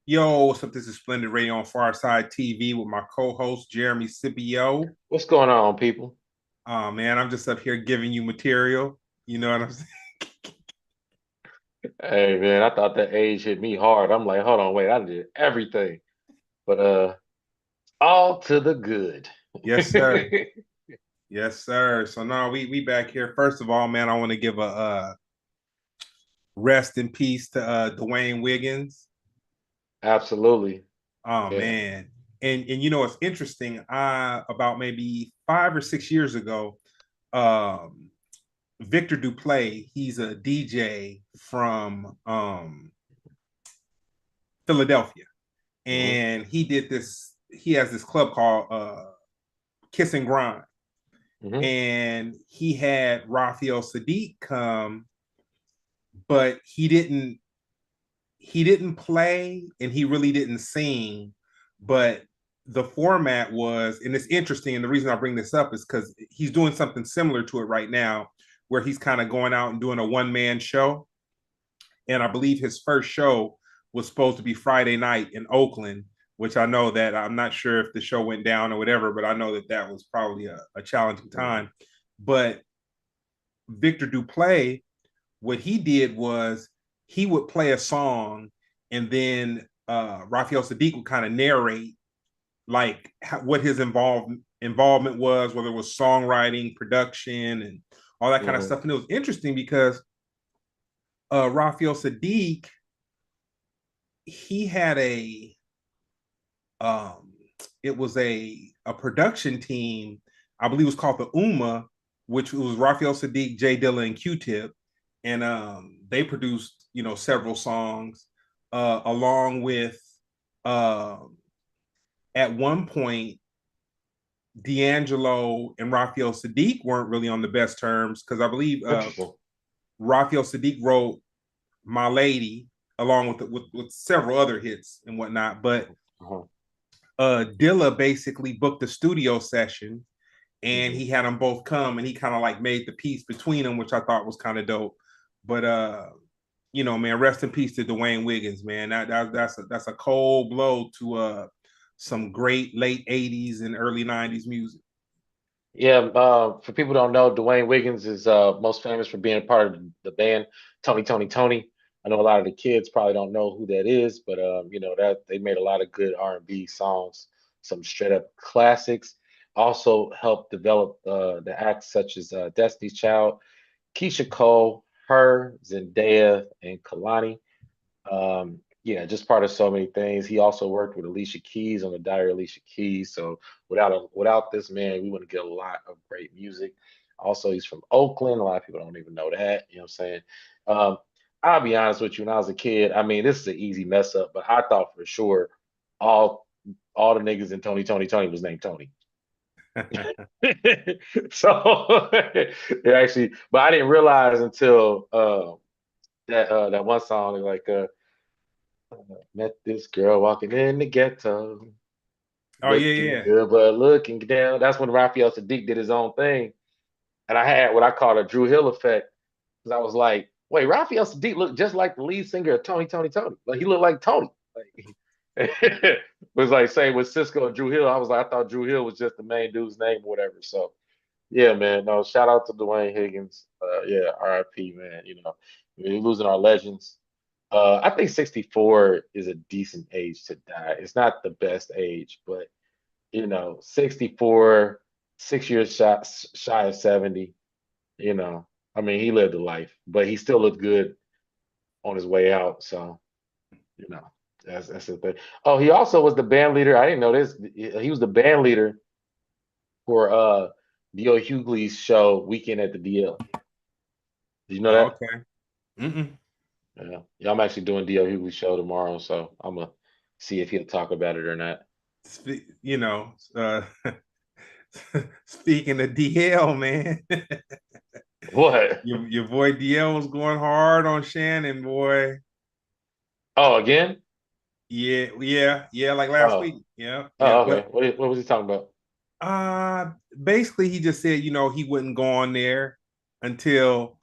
Yo, what's up? This is Splendid Radio on Farside TV with my co-host Jeremy Scippio. What's going on, people? Oh man, I'm just up here giving you material. You know what I'm saying? Hey man, I thought that age hit me hard. I'm like, hold on, wait, I did everything. But all to the good. Yes, sir. Yes, sir. So now we back here. First of all, man, I want to give a rest in peace to Dwayne Wiggins. Absolutely. Oh Yeah. man. And you know it's interesting. I about maybe 5 or 6 years ago, um Victor Duplay, he's a DJ from Philadelphia. hmm And he has this club called Kiss and Grind. hmm And he had Raphael Sadiq come, but he didn't play and he really didn't sing. But the format was, and it's interesting, and the reason I bring this up is because he's doing something similar to it right now, where he's kind of going out and doing a one-man show. And I believe his first show was supposed to be Friday night in Oakland, which I know that I'm not sure if the show went down or whatever, but I know that that was probably a challenging time. But Victor Duplay, what he did was he would play a song, and then Raphael Sadiq would kind of narrate like what his involvement was, whether it was songwriting, production, and all that kind of hmm stuff. And it was interesting because Raphael Sadiq, he had um it was a production team. I believe it was called the UMA, which was Raphael Sadiq, Jay Dilla, and Q-Tip. And they produced, several songs, along with uh, at one point D'Angelo and Raphael Sadiq weren't really on the best terms, because I believe Interesting. Raphael Sadiq wrote My Lady along with several other hits and whatnot. But Uh-huh. Dilla basically booked a studio session, and hmm he had them both come, and he kind of like made the peace between them, which I thought was kind of dope. But man, rest in peace to Dwayne Wiggins, man. That's a cold blow to some great late '80s and early '90s music. Yeah, for people who don't know, Dwayne Wiggins is most famous for being a part of the band Tony. I know a lot of the kids probably don't know who that is, but that they made a lot of good R&B songs, some straight up classics. Also helped develop the acts such as Destiny's Child, Keisha Cole, her, Zendaya, and Kalani. Yeah, just part of so many things. He also worked with Alicia Keys on the Diary of Alicia Keys. So without this man, we wouldn't get a lot of great music. Also, he's from Oakland. A lot of people don't even know that. You know what I'm saying? Um, I'll be honest with you. When I was a kid, I mean, this is an easy mess up, but I thought for sure all all the niggas in Tony was named Tony. So it actually, but I didn't realize until that one song like met this girl walking in the ghetto, Oh yeah, looking yeah. good but looking down. That's when Raphael Sadiq did his own thing, and I had what I call a Drew Hill effect because I was like, wait, Raphael Sadiq looked just like the lead singer of Tony. Like he looked like Tony. Like it was like same with Cisco and Drew Hill. I was like, I thought Drew Hill was just the main dude's name or whatever. So yeah, man. No, shout out to Dwayne Higgins. Yeah, RIP, man. We're losing our legends. I think 64 is a decent age to die. It's not the best age, but 64, 6 years shy of 70, you know. I mean, he lived a life, but he still looked good on his way out. So, you know, that's the thing. Oh, he also was the band leader. I didn't know this. He was the band leader for D.L. Hughley's show Weekend at the DL. Did you know Oh, that? okay. Mm-mm. Yeah, I'm actually doing D.L. Hughley's show tomorrow, so I'm gonna see if he'll talk about it or not. You know, speaking of DL, man, What? your boy DL was going hard on Shannon, boy. Oh, again? Yeah, yeah, yeah. Like last Oh, week. Yeah, yeah. oh, okay. But What was he talking about? basically, he just said, he wouldn't go on there until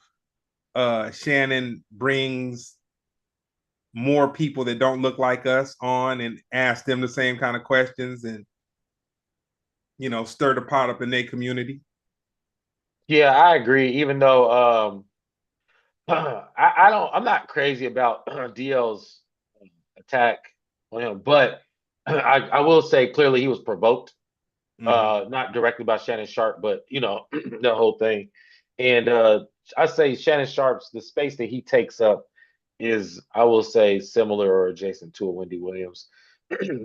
Shannon brings more people that don't look like us on and ask them the same kind of questions and stir the pot up in their community. Yeah, I agree. Even though I don't, I'm not crazy about DL's attack on him, but I will say clearly he was provoked, Mm-hmm. not directly by Shannon Sharp, but the whole thing. And I say Shannon Sharp's the space that he takes up is, I will say, similar or adjacent to a Wendy Williams.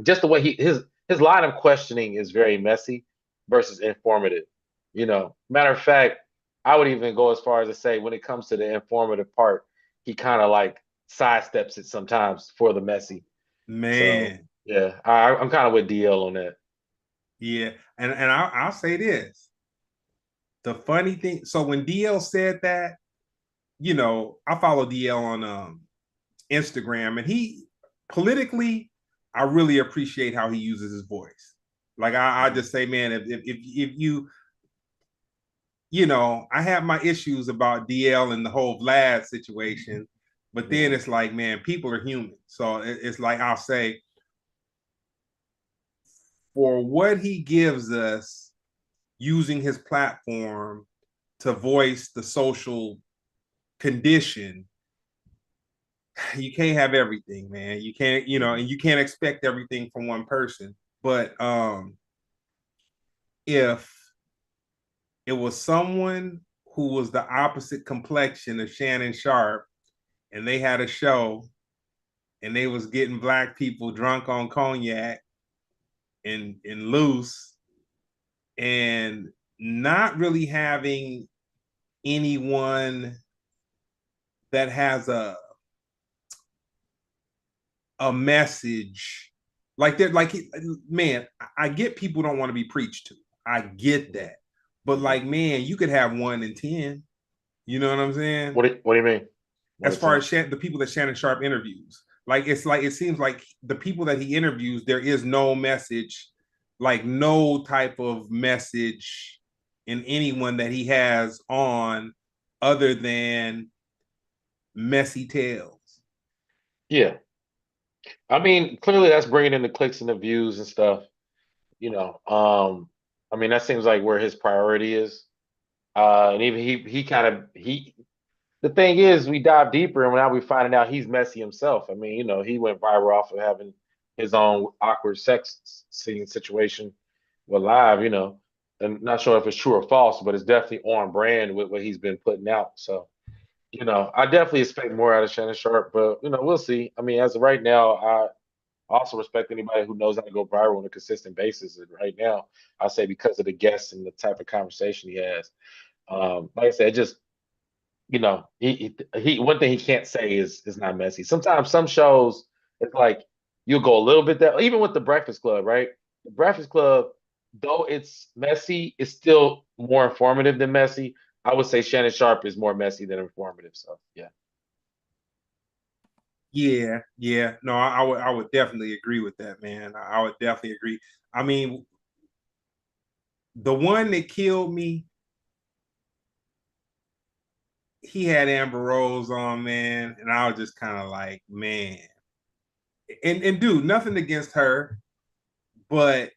Just the way his line of questioning is very messy versus informative. Matter of fact, I would even go as far as to say when it comes to the informative part, he kind of like sidesteps it sometimes for the messy. So Man, yeah, I'm kind of with DL on that. yeah, and I'll say this: the funny thing. So when DL said that, I follow DL on Instagram, and he politically, I really appreciate how he uses his voice. Like I Mhm. just say, man, if you I have my issues about DL and the whole Vlad situation, but then Mhm. it's like, man, people are human. So it's like I'll say, for what he gives us using his platform to voice the social condition, you can't have everything, man. You can't, Mhm. and you can't expect everything from one person. But if it was someone who was the opposite complexion of Shannon Sharp and they had a show and they was getting black people drunk on cognac and loose and not really having anyone that has a message like that, like, man, I get people don't want to be preached to. I get Mhm. that. But Mhm. like, man, you could have 1 in 10. You know what I'm saying? What do you mean? One As to far ten. as the people that Shannon Sharp interviews, like it seems like the people that he interviews, there is no message, like no type of message in anyone that he has on other than messy tales. Yeah, I mean, clearly that's bringing in the clicks and the views and stuff. You know, um, I mean, that seems like where his priority is. And even he kind of he. The thing is, we dive deeper, and now we're finding out he's messy himself. I mean, he went viral off of having his own awkward sex scene situation with Live. And not sure if it's true or false, but it's definitely on brand with what he's been putting out. So, I definitely expect more out of Shannon Sharp, but we'll see. I mean, as of right now, I also respect anybody who knows how to go viral on a consistent basis. And right now, I say because of the guests and the type of conversation he has. Like I said, just he one thing he can't say is not messy. Sometimes some shows it's like you'll go a little bit that even with the Breakfast Club, right? The Breakfast Club, though it's messy, it's still more informative than messy. I would say Shannon Sharp is more messy than informative. So yeah. Yeah, yeah. No, I would definitely agree with that, man. I would definitely agree. I mean, the one that killed me, he had Amber Rose on, man, and I was just kind of like, man. And dude, nothing against her, but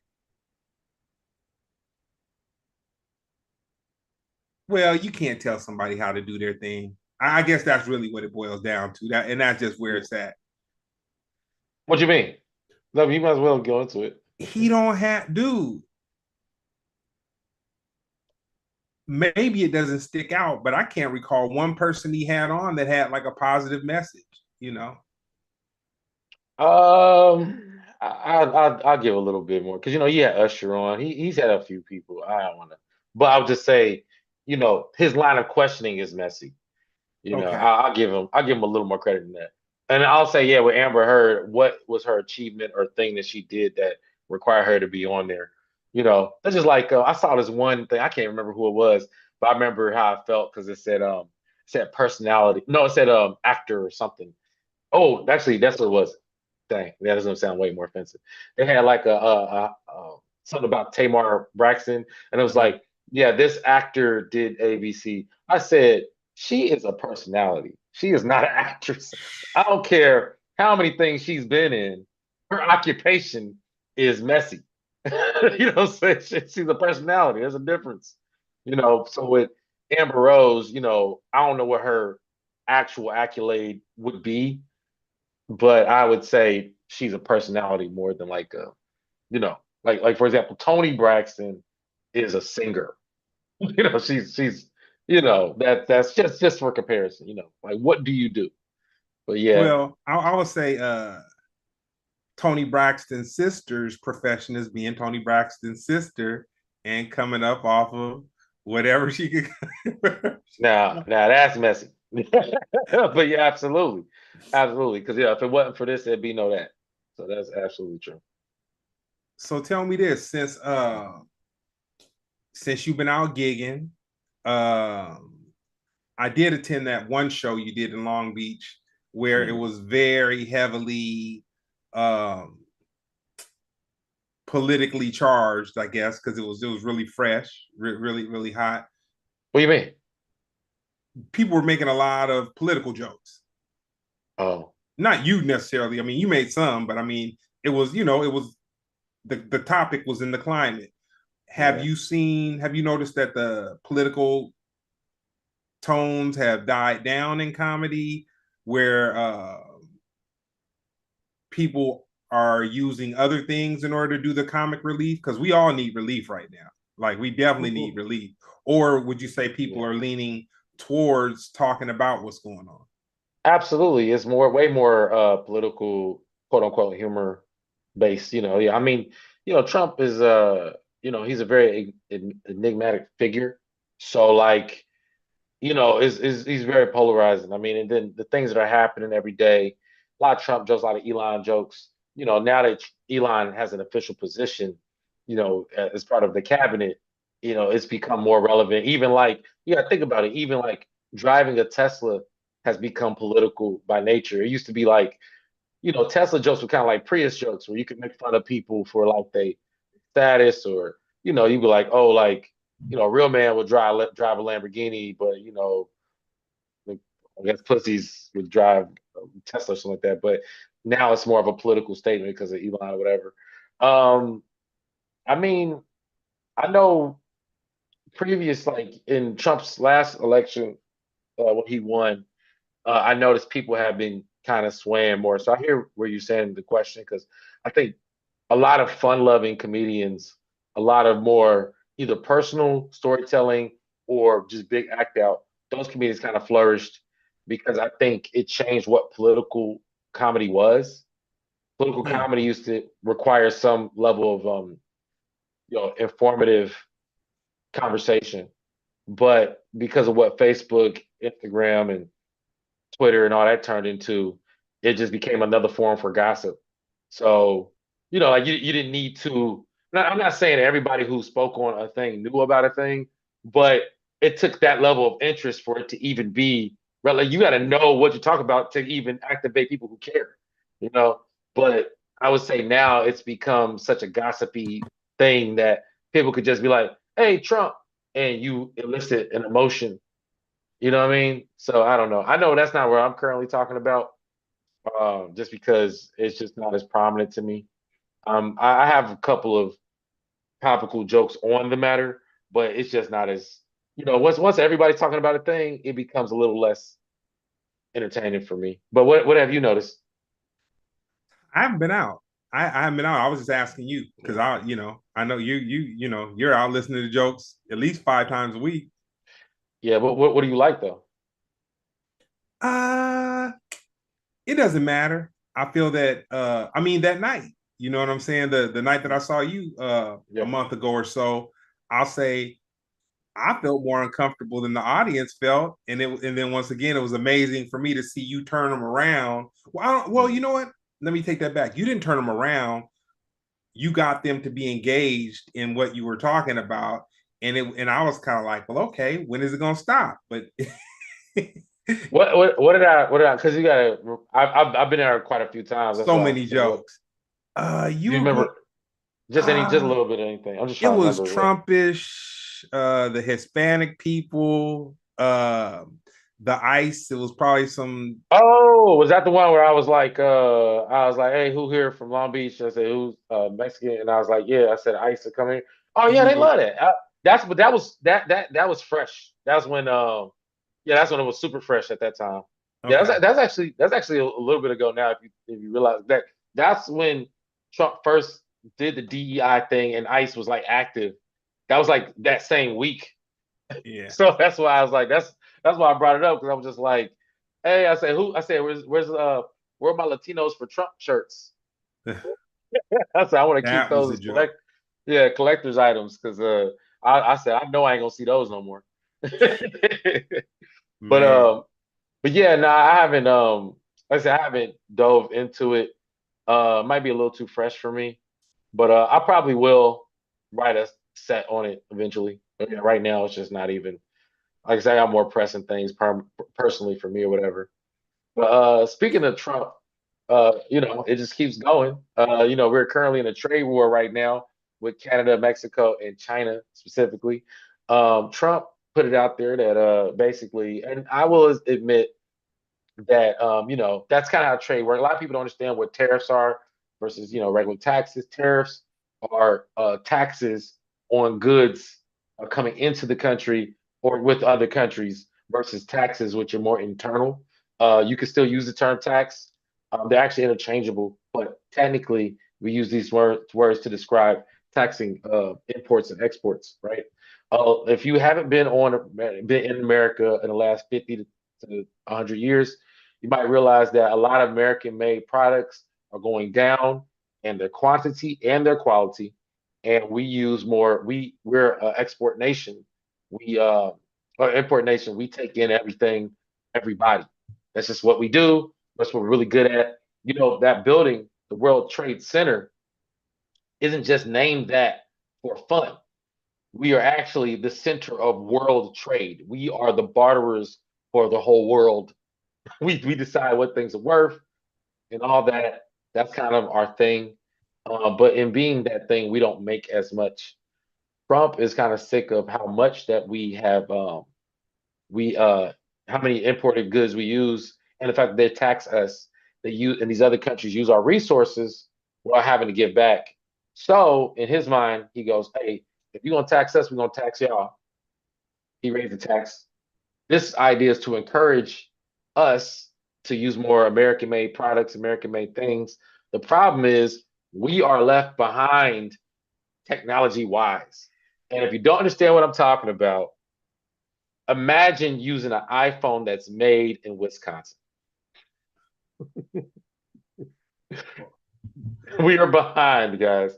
well, you can't tell somebody how to do their thing. I guess that's really what it boils down to. That, and that's just where Yeah. it's at. What do you mean? No, you might as well go into it. He don't have, dude. Maybe it doesn't stick out, but I can't recall one person he had on that had like a positive message. You know? I'll give a little bit more because he had Usher on. He's had a few people. I don't want to, but I'll just say, his line of questioning is messy. Okay. I'll give him a little more credit than that. And I'll say, yeah, with Amber Heard, what was her achievement or thing that she did that required her to be on there? That's just like I saw this one thing. I can't remember who it was, but I remember how I felt because it said personality. No, it said actor or something. Oh, actually, that's what it was. Dang, that doesn't sound way more offensive. They had like something about Tamar Braxton, and it was Mhm. like, yeah, this actor did ABC. I said she is a personality. She is not an actress. I don't care how many things she's been in, her occupation is messy. You know what I'm saying? She's a personality. There's a difference. So with Amber Rose, I don't know what her actual accolade would be, but I would say she's a personality more than like a, like for example, Tony Braxton is a singer. She's that's just for comparison, like what do you do? But yeah, Well, I would say Tony Braxton's sister's profession is being Tony Braxton's sister and coming up off of whatever she could. now that's messy. But yeah, absolutely. Absolutely. Because yeah, if it wasn't for this, there'd be no that. So that's absolutely true. So tell me this, since you've been out gigging, I did attend that one show you did in Long Beach where it Mhm. was very heavily um, politically charged, I guess, because it was really fresh, really hot. What do you mean? People were making a lot of political jokes. Oh, Not you necessarily. I mean, you made some, but I mean, it was the topic was in the climate. yeah. Have you noticed that the political tones have died down in comedy where people are using other things in order to do the comic relief? Because we all need relief right now. Like we definitely need relief. Or would you say people Yeah. are leaning towards talking about what's going on? Absolutely. It's way more political, quote unquote, humor based, Yeah, I mean, Trump is he's a very enigmatic figure. So like, is he's very polarizing. I mean, and then the things that are happening every day, a lot of Trump jokes, a lot of Elon jokes. Now that Elon has an official position, as part of the cabinet, it's become more relevant. Even like, think about it. Even like driving a Tesla has become political by nature. It used to be like, Tesla jokes were kind of like Prius jokes, where you could make fun of people for like they status, or you'd be like, oh, like a real man would drive a Lamborghini, but like, I guess pussies would drive Tesla or something like that. But now it's more of a political statement because of Elon or whatever. Um, I mean, I know previous, like in Trump's last election, when he won, I noticed people have been kind of swaying more. So I hear where you're saying the question, because I think a lot of fun-loving comedians, a lot of more either personal storytelling or just big act out. Those comedians kind of flourished because I think it changed what political comedy was. Political Hmm. comedy used to require some level of informative conversation, but because of what Facebook, Instagram, and Twitter and all that turned into, it just became another forum for gossip. So, like you didn't need to. I'm not saying everybody who spoke on a thing knew about a thing, but it took that level of interest for it to even be. Right, like you got to know what you talk about to even activate people who care, you know. But I would say now it's become such a gossipy thing that people could just be like, "Hey, Trump," and you elicit an emotion, you know what I mean? So I don't know. I know that's not where I'm currently talking about, just because it's just not as prominent to me. I have a couple of topical jokes on the matter, but it's just not as, once everybody's talking about a thing, it becomes a little less entertaining for me. But what have you noticed? I haven't been out. I haven't been out. I was just asking you because Yeah, I know you're out listening to jokes at least 5 times a week. yeah. But what do you like though? Uh it doesn't matter. I feel that I mean that night, you know what I'm saying? The night that I saw you a Yeah. month ago or so, I'll say I felt more uncomfortable than the audience felt, and then once again, it was amazing for me to see you turn them around. Well, you Mhm. know what? Let me take that back. You didn't turn them around. You got them to be engaged in what you were talking about, and I was kind of like, well, okay, when is it gonna stop? But What did I? Because you gotta. I've been there quite a few times. That's so why I'm many saying what. jokes. You Do you were going. remember just a little bit of anything? I'm just It trying to was remember what. Trumpish, the Hispanic people, the ice. It was probably some. Oh, was that the one where I was like, hey, who here from Long Beach? I said, who's Mexican? And I was like, yeah. I said, ICE are coming. Oh yeah, they Yeah, love that. But that was fresh. That's when yeah, that's when it was super fresh at that time. Yeah, okay. that's actually a little bit ago now. If you realize that that's when Trump first did the DEI thing and ICE was like active. That was like that same week. Yeah. So that's why I was like, that's why I brought it up because I was just like, hey, I said, who? I said, where are my Latinos for Trump shirts? I said, I want to keep That was those a as joke. collector's items because I said I know I ain't gonna see those no more. But Man. but yeah, no, I haven't like I said, I haven't dove into it. Might be a little too fresh for me, but I probably will write a set on it eventually. But yeah, right now it's just not even like I said, I got more pressing things personally for me or whatever. But speaking of Trump, it just keeps going. We're currently in a trade war right now with Canada, Mexico, and China specifically. Trump put it out there that basically, and I will admit that that's kind of how trade works. A lot of people don't understand what tariffs are versus regular taxes. Tariffs are taxes on goods coming into the country or with other countries versus taxes, which are more internal. You can still use the term tax. They're actually interchangeable, but technically we use these words to describe taxing imports and exports, right? If you haven't been in America in the last 50 to 100 years, you might realize that a lot of American made products are going down in their quantity and their quality. And we use more, we're an export nation. We or import nation, we take in everything, everybody. That's just what we do. That's what we're really good at. That building, the World Trade Center, isn't just named that for fun. We are actually the center of world trade. We are the barterers for the whole world. We decide what things are worth and all that. That's kind of our thing. But in being that thing, we don't make as much. Trump is kind of sick of how much that we have, we how many imported goods we use, and the fact that they tax us. They use and these other countries use our resources without having to give back. So in his mind, he goes, "Hey, if you're gonna tax us, we're gonna tax y'all." He raised the tax. This idea is to encourage us to use more American made products, American made things. The problem is we are left behind technology wise. And if you don't understand what I'm talking about, imagine using an iPhone that's made in Wisconsin. We are behind, guys.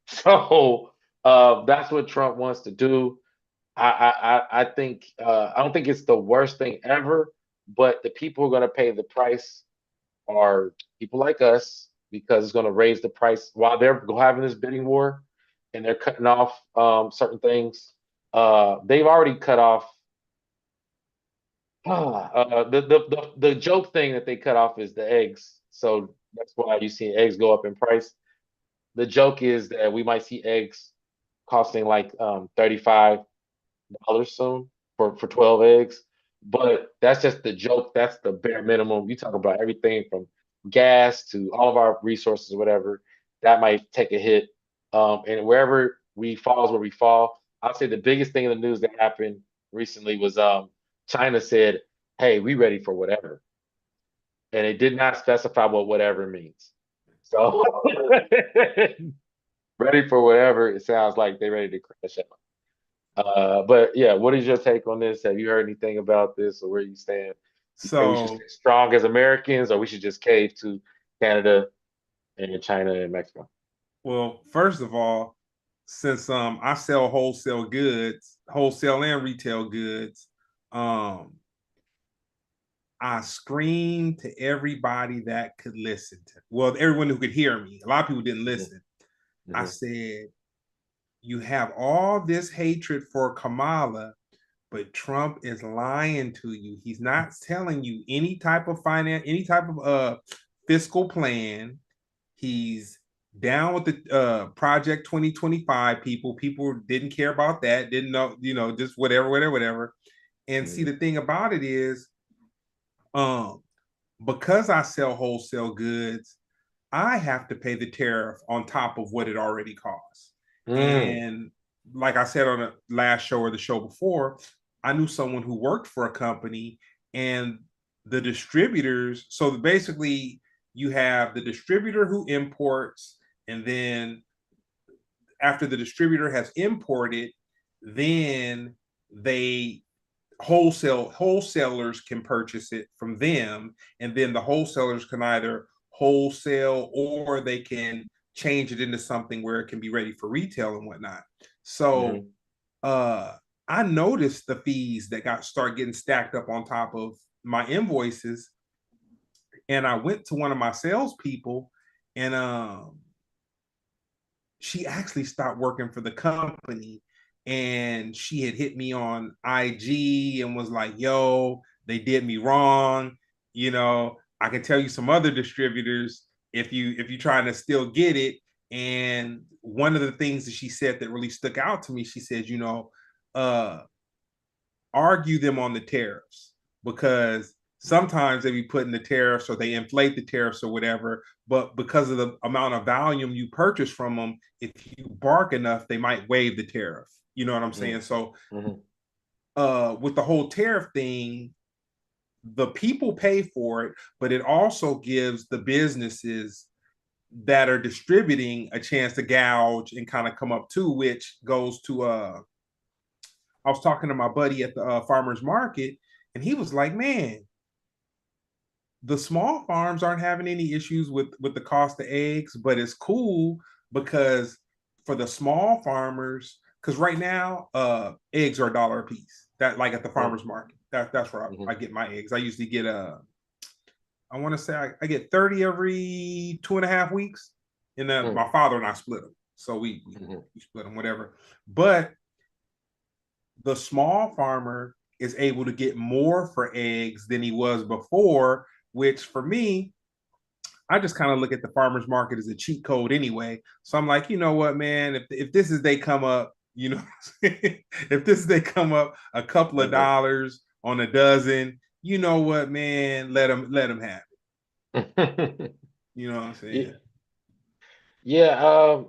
So that's what Trump wants to do. I think I don't think it's the worst thing ever, but the people who are going to pay the price are people like us because it's going to raise the price while they're having this bidding war and they're cutting off certain things. They've already cut off. The joke thing that they cut off is the eggs, so that's why you see eggs go up in price. The joke is that we might see eggs costing like $35 soon for 12 eggs. But that's just the joke. That's the bare minimum. You talk about everything from gas to all of our resources, whatever, that might take a hit. And wherever we fall is where we fall. I'll say the biggest thing in the news that happened recently was China said, hey, we ready for whatever. And it did not specify what whatever means. So ready for whatever, it sounds like they're ready to crash out. But yeah, what is your take on this? Have you heard anything about this or where you stand? You think we should stay So, strong as Americans or we should just cave to Canada and China and Mexico? well, first of all, since I sell wholesale goods, wholesale and retail goods, um I screamed to everybody that could listen to, well, everyone who could hear me. A lot of people didn't Hmm. listen. I Hmm. said, you have all this hatred for Kamala, but Trump is lying to you. He's not telling you any type of finance, any type of fiscal plan. He's down with the Project 2025 people. People didn't care about that, didn't know, just whatever, whatever, whatever. And see, Hmm. the thing about it is, Um, because I sell wholesale goods, I have to pay the tariff on top of what it already costs. Mm, And like I said on the last show or the show before, I knew someone who worked for a company and the distributors. So basically, you have the distributor who imports, and then after the distributor has imported, then they wholesalers can purchase it from them, and then the wholesalers can either wholesale or they can change it into something where it can be ready for retail and whatnot. So mm-hmm, uh I noticed the fees that got start getting stacked up on top of my invoices, and I went to one of my salespeople, and she actually stopped working for the company, and she had hit me on IG and was like, yo, they did me wrong. I can tell you some other distributors if you trying to still get it. And one of the things that she said that really stuck out to me, she said, uh argue them on the tariffs, because sometimes they be putting the tariffs or they inflate the tariffs or whatever, but because of the amount of volume you purchase from them, if you bark enough they might waive the tariff. You know what I'm saying? So mm-hmm, with the whole tariff thing, the people pay for it, but it also gives the businesses that are distributing a chance to gouge and kind of come up too, which goes to I was talking to my buddy at the farmers market, and he was like, "Man, the small farms aren't having any issues with the cost of eggs, but it's cool because for the small farmers, because right now, eggs are $1 a piece. That like at the farmers market. That's where mm-hmm, I get my eggs. I usually get I want to say I get 30 every 2.5 weeks, and then my father and I split them, so mm-hmm, we split them whatever. But the small farmer is able to get more for eggs than he was before, which for me, I just kind of look at the farmer's market as a cheat code anyway. So I'm like, you know what, man, if this is they come up, if this is they come up a couple of mm-hmm. dollars on a dozen, you know what, man, let them have it. You know what I'm Yeah, saying? yeah.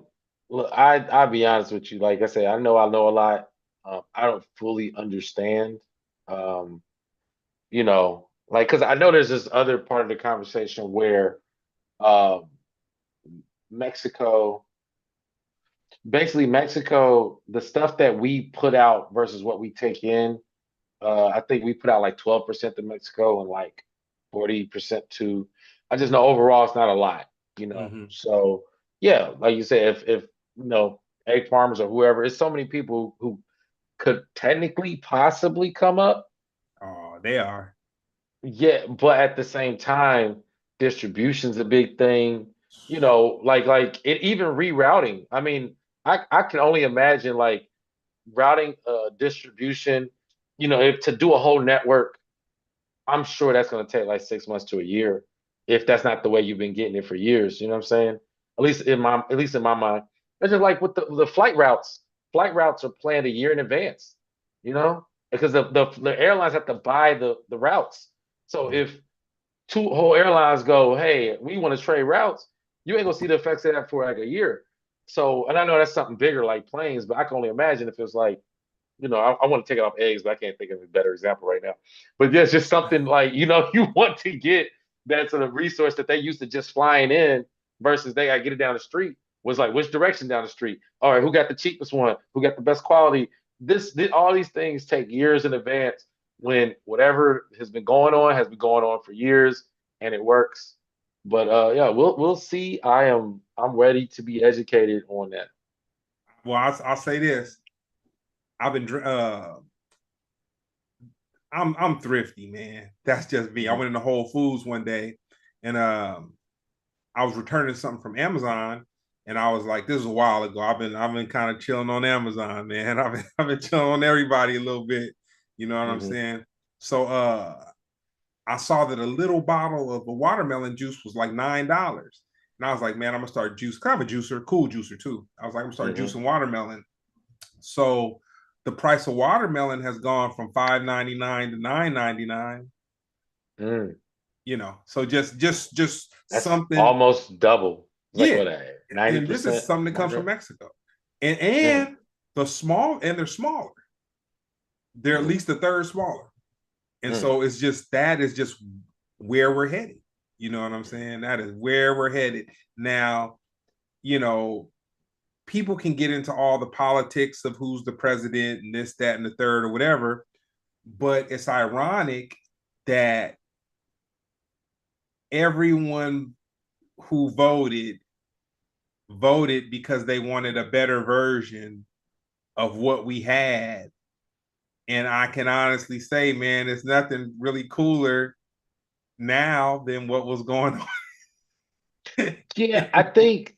Look, I'll be honest with you. Like I said, I know a lot. I don't fully understand. Um, like because I know there's this other part of the conversation where um, Mexico, basically Mexico, the stuff that we put out versus what we take in. I think we put out like 12% to Mexico and like 40% to. I just know overall it's not a lot. Mm-hmm. So yeah, like you said, if egg farmers or whoever, it's so many people who could technically possibly come up. Oh, they are. Yeah, but at the same time, distribution's a big thing. Like it even rerouting. I mean, I can only imagine like routing distribution, if to do a whole network, I'm sure that's going to take like 6 months to a year, if that's not the way you've been getting it for years. You know what I'm saying? At least in my mind, it's just like with the flight routes. Flight routes are planned a year in advance. Because the airlines have to buy the routes. So Yeah. if two whole airlines go, hey, we want to trade routes, you ain't gonna see the effects of that for like a year. So, and I know that's something bigger like planes, but I can only imagine if it's like I want to take it off eggs, but I can't think of a better example right now. But there's just something like, you want to get that sort of resource that they used to just flying in versus they got to get it down the street. Was like, which direction down the street? All right, who got the cheapest one? Who got the best quality? All these things take years in advance when whatever has been going on has been going on for years and it works. But yeah, we'll see. I'm ready to be educated on that. Well, I'll say this. I've been I'm thrifty, man. That's just me. I Mm-hmm, went into Whole Foods one day, and I was returning something from Amazon, and I was like, this is a while ago. I've been kind of chilling on Amazon, man. I've been chilling on everybody a little bit. You know what I'm mm-hmm, saying? So I saw that a little bottle of a watermelon juice was like $9. And I was like, man, I'm gonna start juice. Kind of a juicer, cool juicer too. I was like, I'm gonna start mm-hmm. juicing watermelon. So the price of watermelon has gone from $5.99 to $9.99. Mm. So just That's something. almost double. It's like Yeah, what, ninety and this is percent something that comes from more. Mexico, and Mm, they're smaller. They're at mm, least a third smaller, and mm. so it's just that is just where we're headed. You know what I'm saying? That is where we're headed now. You know, people can get into all the politics of who's the president and this, that, and the third, or whatever. But it's ironic that everyone who voted because they wanted a better version of what we had. And I can honestly say, man, there's nothing really cooler now than what was going on. Yeah, I think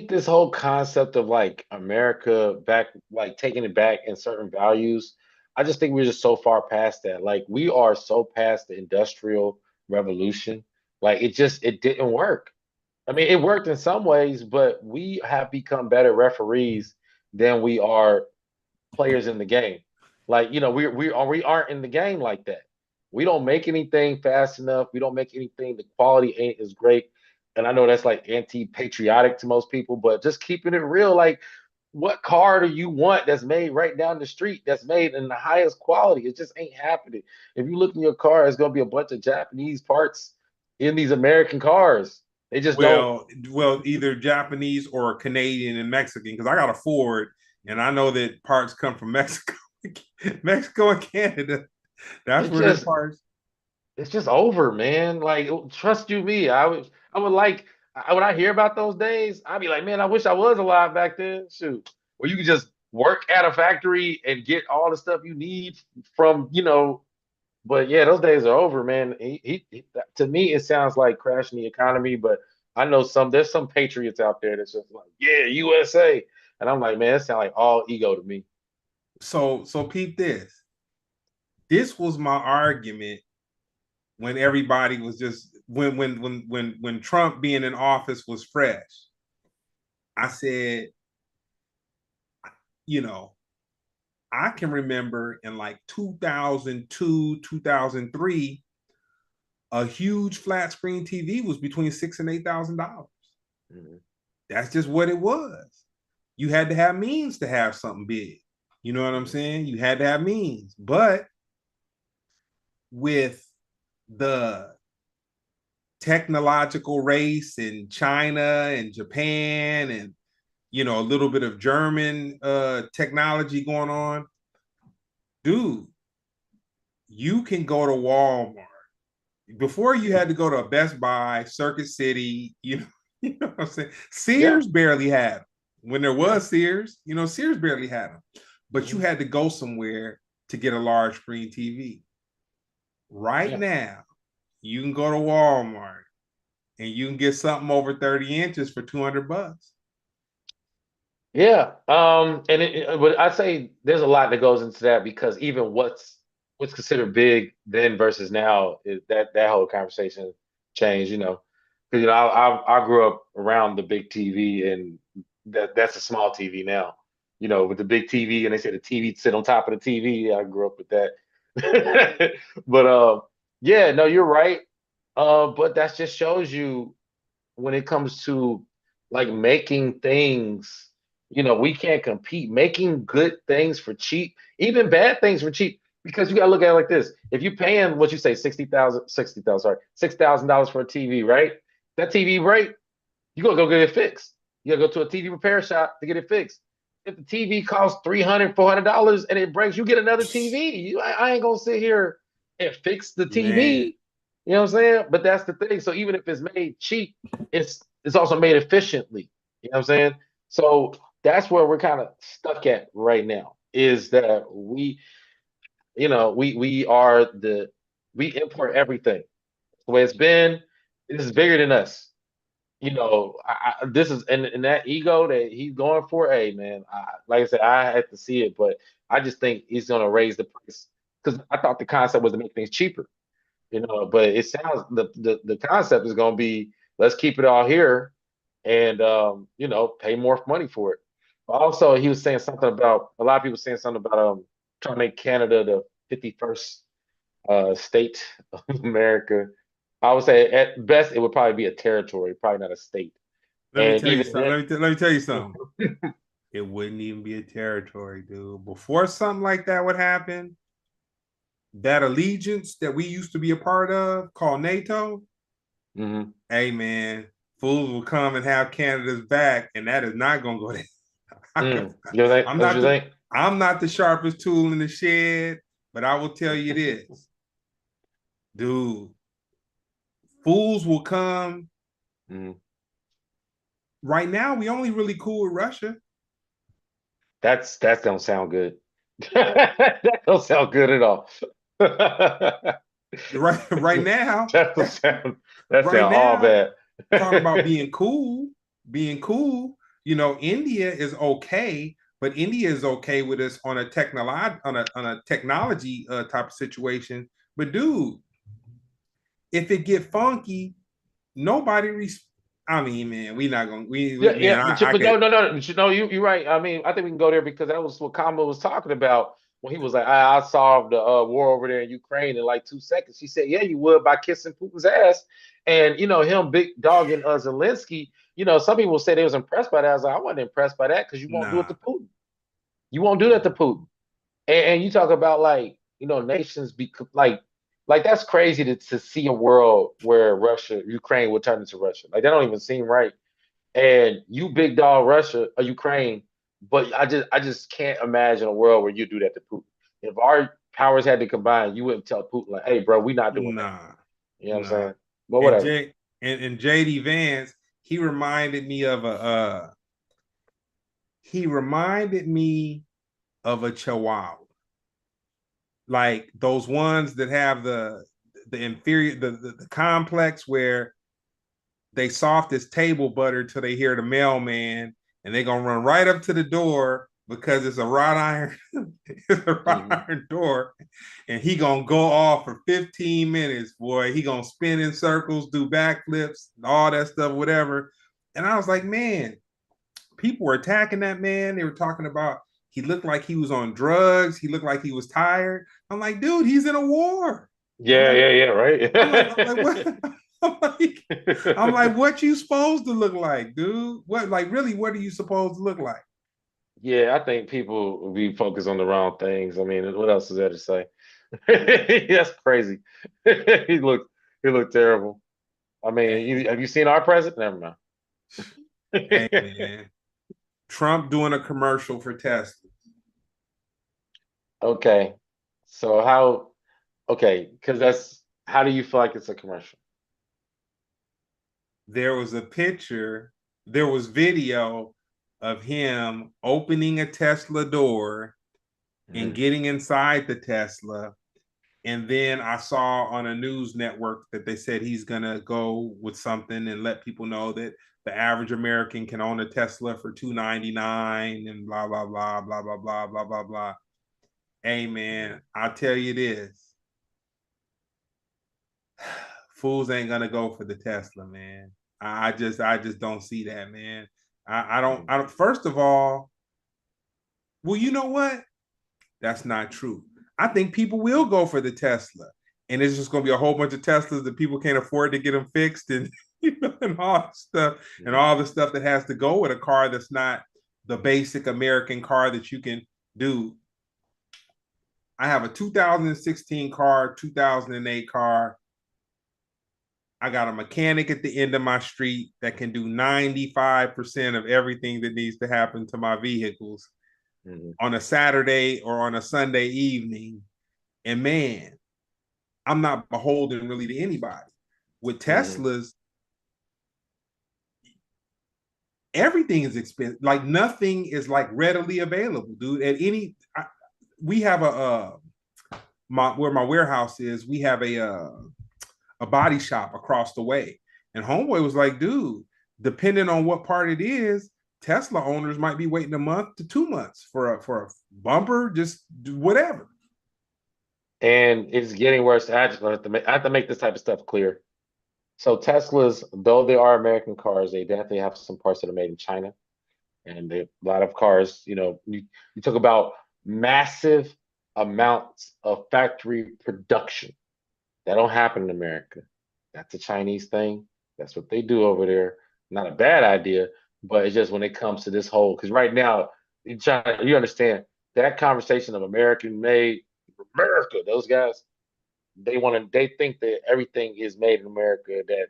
this whole concept of like America back, like taking it back in certain values, I just think we're just so far past that. Like we are so past the industrial revolution. Like it didn't work. I mean, it worked in some ways, but we have become better referees than we are players in the game. Like, we aren't in the game like that. We don't make anything fast enough. We don't make anything. The quality ain't as great. And I know that's like anti-patriotic to most people, but just keeping it real, like what car do you want that's made right down the street, that's made in the highest quality? It just ain't happening. If you look in your car, it's gonna be a bunch of Japanese parts in these American cars. They just don't. Well, either Japanese or Canadian and Mexican, because I got a Ford and I know that parts come from Mexico, Mexico and Canada. That's It where the just parts. it's just over, man. Like, trust you me, I would like when I hear about those days, I'd be like, man, I wish I was alive back then. Shoot, where you could just work at a factory and get all the stuff you need from. But yeah, those days are over, man. To me, it sounds like crashing the economy, but I know there's some patriots out there that's just like, yeah, USA, and I'm like, man, it sounds like all ego to me. So peep this. This was my argument when everybody was just when Trump being in office was fresh. I said, you know, I can remember in like 2002, 2003, a huge flat screen TV was between $6,000 and $8,000. Mhm. That's just what it was. You had to have means to have something big. You know what I'm Mhm. saying? You had to have means. But with the technological race in China and Japan and a little bit of German technology going on, dude, you can go to Walmart. Before you had to go to a Best Buy, Circuit City, you know what I'm saying? Yeah, Sears barely had them. When there yeah. was Sears, Sears barely had them. But you Mhm. had to go somewhere to get a large screen TV. Right Yeah. now, you can go to Walmart and you can get something over 30 inches for $200. Yeah, and but I say there's a lot that goes into that because even what's considered big then versus now is that whole conversation changed. Because I grew up around the big TV and that's a small TV now. With the big TV and they say the TV sit on top of the TV. I grew up with that, but yeah, no, you're right. But that just shows you when it comes to like making things, we can't compete making good things for cheap, even bad things for cheap, because you gotta look at it like this. If you're paying what you say, 60,000, sorry, $6,000 for a TV, right? That TV break, you gotta go get it fixed. You gotta go to a TV repair shop to get it fixed. If the TV costs $300, $400 and it breaks, you get another TV. I ain't gonna sit here and fix the Man, TV. You know what I'm saying? But that's the thing. So even if it's made cheap, it's also made efficiently. You know what I'm saying? So that's where we're kind of stuck at right now. Is that we import everything. The way it's been, this is bigger than us. This is and that ego that he's going for. Hey, man, like I said, I had to see it, but I just think he's going to raise the price because I thought the concept was to make things cheaper. But it sounds the concept is going to be let's keep it all here and pay more money for it. But also, he was saying something about a lot of people saying something about trying to make Canada the 51st. state of America. I would say at best it would probably be a territory, probably not a state. Let me And tell you even something. then, Let me tell you something. It wouldn't even be a territory, dude. Before something like that would happen, that allegiance that we used to be a part of, called NATO, mhm. hey man, fools will come and have Canada's back, and that is not gonna go there. You think? I'm What not you the think? I'm not the sharpest tool in the shed, but I will tell you this, dude. Fools will come. Mhm. Right now, we only really cool with Russia. That don't sound good. That don't sound good at all. Right now, That don't sound that right sound all now, bad. talking about being cool. You know, India is okay, but India is okay with us on a technology type of situation. But dude, if it get funky, nobody. I mean, man, we not gonna. Yeah, Man, yeah, I but could. no, no, no, but you're right. I mean, I think we can go there because that was what Kama was talking about when he was like, I solved the war over there in Ukraine in like 2 seconds. She said, yeah, you would by kissing Putin's ass. And, him big dogging Zelensky, some people say they was impressed by that. I was like, I wasn't impressed by that because you won't do it to Nah. Putin. You won't do that to Putin. And you talk about like, nations be like that's crazy to see a world where Ukraine would turn into Russia. Like that don't even seem right, and you big dog Russia or Ukraine, but I just can't imagine a world where you do that to Putin. If our powers had to combine, you wouldn't tell Putin like, "Hey, bro, we not doing that." Nah. You know what I'm Nah. saying? But And whatever. J and JD Vance, he reminded me of a chihuahua. Like those ones that have the inferior the complex where they soft as table butter till they hear the mailman and they gonna run right up to the door because it's a wrought iron it's a wrought Hmm. iron door and he gonna go off for 15 minutes, boy. He gonna spin in circles, do backflips, all that stuff, whatever. And I was like, man, people were attacking that man. They were talking about he looked like he was on drugs. He looked like he was tired. I'm like, dude, he's in a war. I'm Yeah, like, yeah, yeah, right. I'm like, what? I'm like, I'm like, what you supposed to look like, dude? What, like, really, what are you supposed to look like? Yeah, I think people will be focused on the wrong things. I mean, what else is there to say? That's crazy. He looked he looked terrible. I mean, Hey, have you seen our president? Never hey, mind. man, Trump doing a commercial for Tesla. Okay. So how, okay, because that's, how do you feel like it's a commercial? There was a picture, there was video of him opening a Tesla door and Mhm. getting inside the Tesla. And then I saw on a news network that they said he's going to go with something and let people know that the average American can own a Tesla for $299 and blah, blah, blah, blah, blah, blah, blah, blah, blah. Hey, man, I'll tell you this. Fools ain't going to go for the Tesla, man. I just don't see that, man. Mhm. I don't, first of all, well, you know what? That's not true. I think people will go for the Tesla, and it's just going to be a whole bunch of Teslas that people can't afford to get them fixed, and and all the stuff, and Mhm. all the stuff that has to go with a car that's not the basic American car that you can do. I have a 2016 car, 2008 car. I got a mechanic at the end of my street that can do 95% of everything that needs to happen to my vehicles Mhm. on a Saturday or on a Sunday evening. And man, I'm not beholden really to anybody. With Mhm. Teslas, everything is expensive. Like nothing is like readily available, dude. We have where my warehouse is. We have a body shop across the way, and homeboy was like, dude, depending on what part it is, Tesla owners might be waiting a month to 2 months for a bumper, just whatever. And it's getting worse. I have to make this type of stuff clear. So Teslas, though they are American cars, they definitely have some parts that are made in China. And a lot of cars, you talk about massive amounts of factory production. That don't happen in America. That's a Chinese thing. That's what they do over there. Not a bad idea, but it's just when it comes to this whole, because right now, in China, you understand that conversation of American made, America, those guys, they think that everything is made in America, that,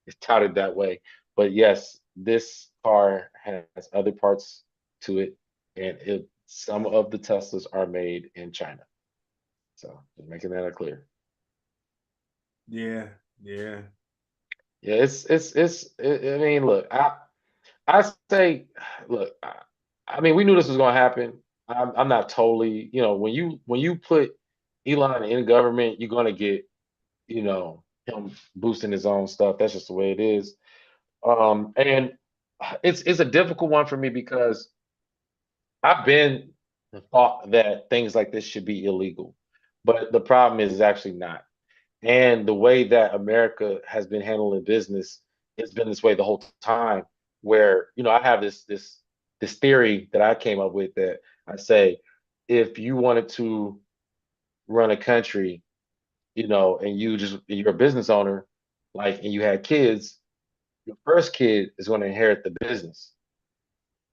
is touted that way. But yes, this car has other parts to it, and some of the Teslas are made in China. So just making that clear. Yeah, yeah. Yeah, I mean, look, I say, look, I mean, we knew this was going to happen. I'm not totally, when you put Elon in government, you're going to get, him boosting his own stuff. That's just the way it is. And it's a difficult one for me because I've been thought that things like this should be illegal, but the problem is actually not. And the way that America has been handling business, it's been this way the whole time. Where, I have this theory that I came up with, that I say, if you wanted to run a country, and you're a business owner, like, and you had kids, your first kid is going to inherit the business,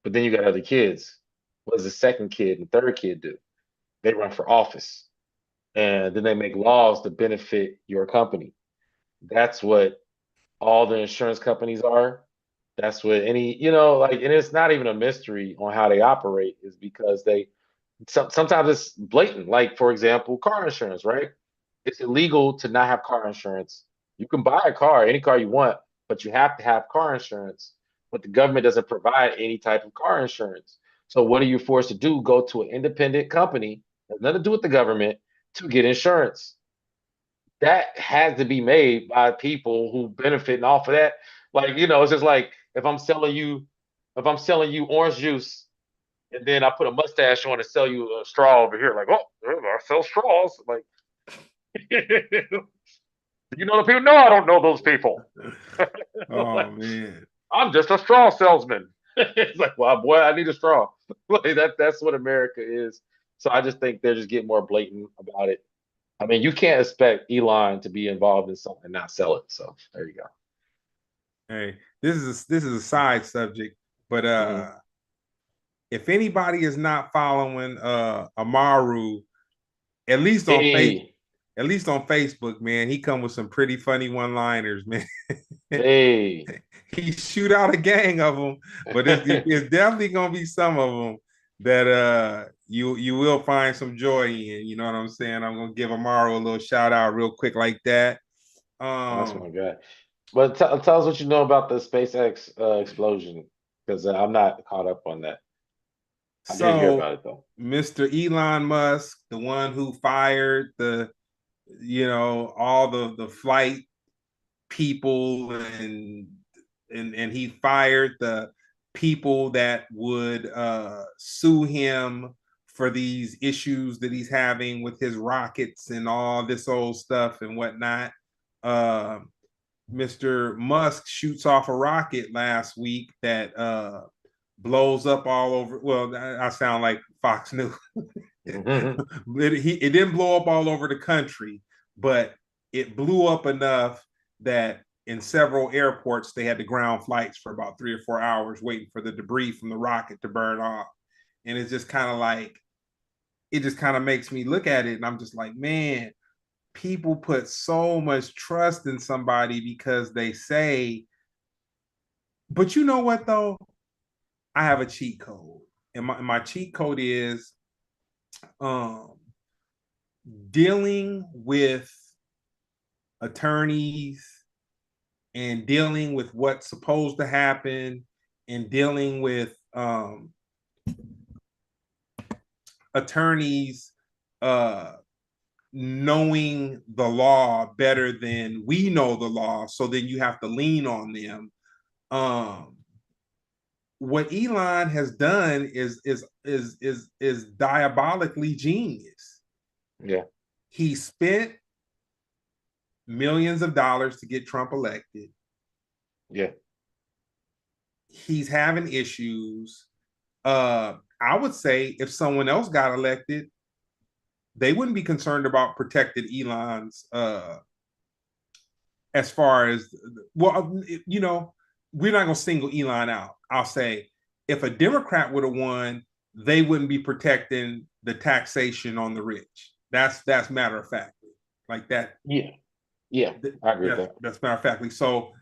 but then you got other kids. What does the second kid and third kid do? They run for office, and then they make laws to benefit your company. That's what all the insurance companies are. That's what any, like, and it's not even a mystery on how they operate, is because sometimes it's blatant. Like, for example, car insurance, right? It's illegal to not have car insurance. You can buy a car, any car you want, but you have to have car insurance. But the government doesn't provide any type of car insurance. So what are you forced to do? Go to an independent company, has nothing to do with the government, to get insurance. That has to be made by people who benefiting off of that. Like, it's just like, if I'm selling you orange juice, and then I put a mustache on and sell you a straw over here, like, oh, I sell straws. Like, you know the people? No, I don't know those people. Oh Like, man. I'm just a straw salesman. It's like, well, boy, I need a straw. Like, that's what America is. So I just think they're just getting more blatant about it. I mean, you can't expect Elon to be involved in something and not sell it. So there you go. Hey, this is a side subject, but Hmm. if anybody is not following Amaru, at least on face Hey, at least on Facebook, man, he come with some pretty funny one-liners, man. hey. He shoot out a gang of them, but it's definitely gonna be some of them that you will find some joy in. You know what I'm saying? I'm gonna give Amaru a little shout out real quick like that. That's my Um, guy. But tell us what you know about the SpaceX explosion, because I'm not caught up on that. I did hear so about it though. Mr. Elon Musk, the one who fired all the flight people, and he fired the people that would sue him for these issues that he's having with his rockets and all this old stuff and whatnot. Uh, Mr. Musk shoots off a rocket last week that blows up all over. Well, I sound like Fox News. It didn't blow up all over the country, but it blew up enough that in several airports they had to ground flights for about 3 or 4 hours waiting for the debris from the rocket to burn off. And it's just kind of like, it just kind of makes me look at it and I'm just like, man, people put so much trust in somebody because they say, but you know what though? I have a cheat code. And my cheat code is um dealing with attorneys and dealing with what's supposed to happen and dealing with attorneys uh, knowing the law better than we know the law. So then you have to lean on them. Um, what Elon has done is diabolically genius. Yeah, He spent millions of dollars to get Trump elected. yeah, He's having issues. I would say if someone else got elected, they wouldn't be concerned about protected Elon's as far as well, we're not gonna single Elon out. I'll say if a Democrat would have won, they wouldn't be protecting the taxation on the rich. That's matter of factly. Like that. Yeah, yeah, I agree with that. That's matter of factly. So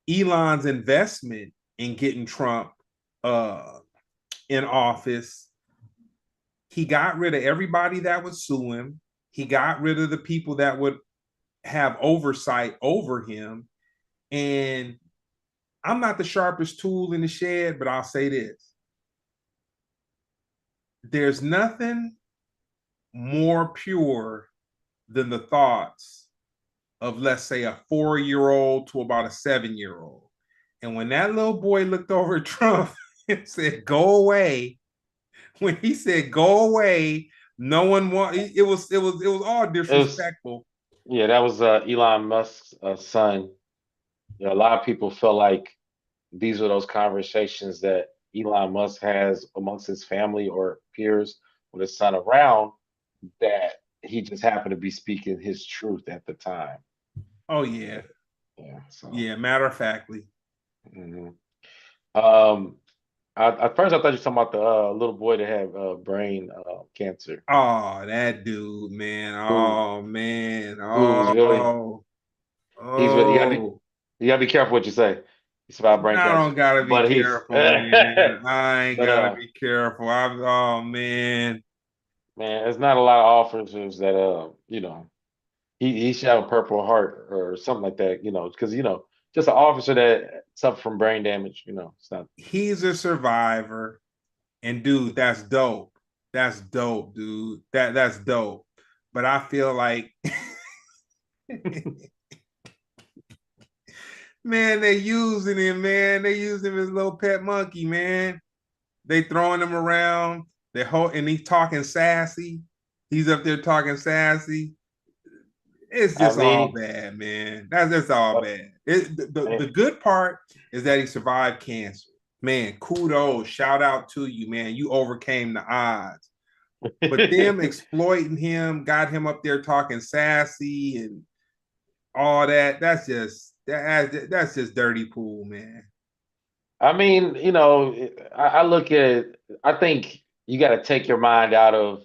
Elon's investment in getting Trump uh in office, he got rid of everybody that would sue him. He got rid of the people that would have oversight over him. And I'm not the sharpest tool in the shed, but I'll say this. There's nothing more pure than the thoughts of, let's say, a 4-year-old to about a 7-year-old. And when that little boy looked over at Trump and said, go away, when he said go away, no one want it was all It was disrespectful. yeah, that was Elon Musk's son. You know, a lot of people feel like these are those conversations that Elon Musk has amongst his family or peers with his son around that he just happened to be speaking his truth at the time. Oh yeah. Yeah. So, Yeah, matter of factly. mhm. um, at first I thought you were talking about the little boy that had brain cancer. Oh, that dude, man. Who Oh man. was really Oh. you got to Oh. you got to be careful what you say. He survived brain I cancer, don't gotta be but he's careful, man. I ain't but gotta be careful. Oh man. man, there's not a lot of officers that he should have a Purple Heart or something like that, because just an officer that suffered from brain damage, it's not. He's a survivor. And dude, that's dope. That's dope, dude. That's dope. But I feel like man, they using him, man. They use him as little pet monkey, man. They throwing him around. And he's talking sassy. He's up there talking sassy. It's I just all mean, bad, man. That's just all but bad. The good part is that he survived cancer. Man, kudos. Shout out to you, man. You overcame the odds. But them exploiting him, got him up there talking sassy and all that. That's just dirty pool, man. I mean, I look at it, I think you got to take your mind out of,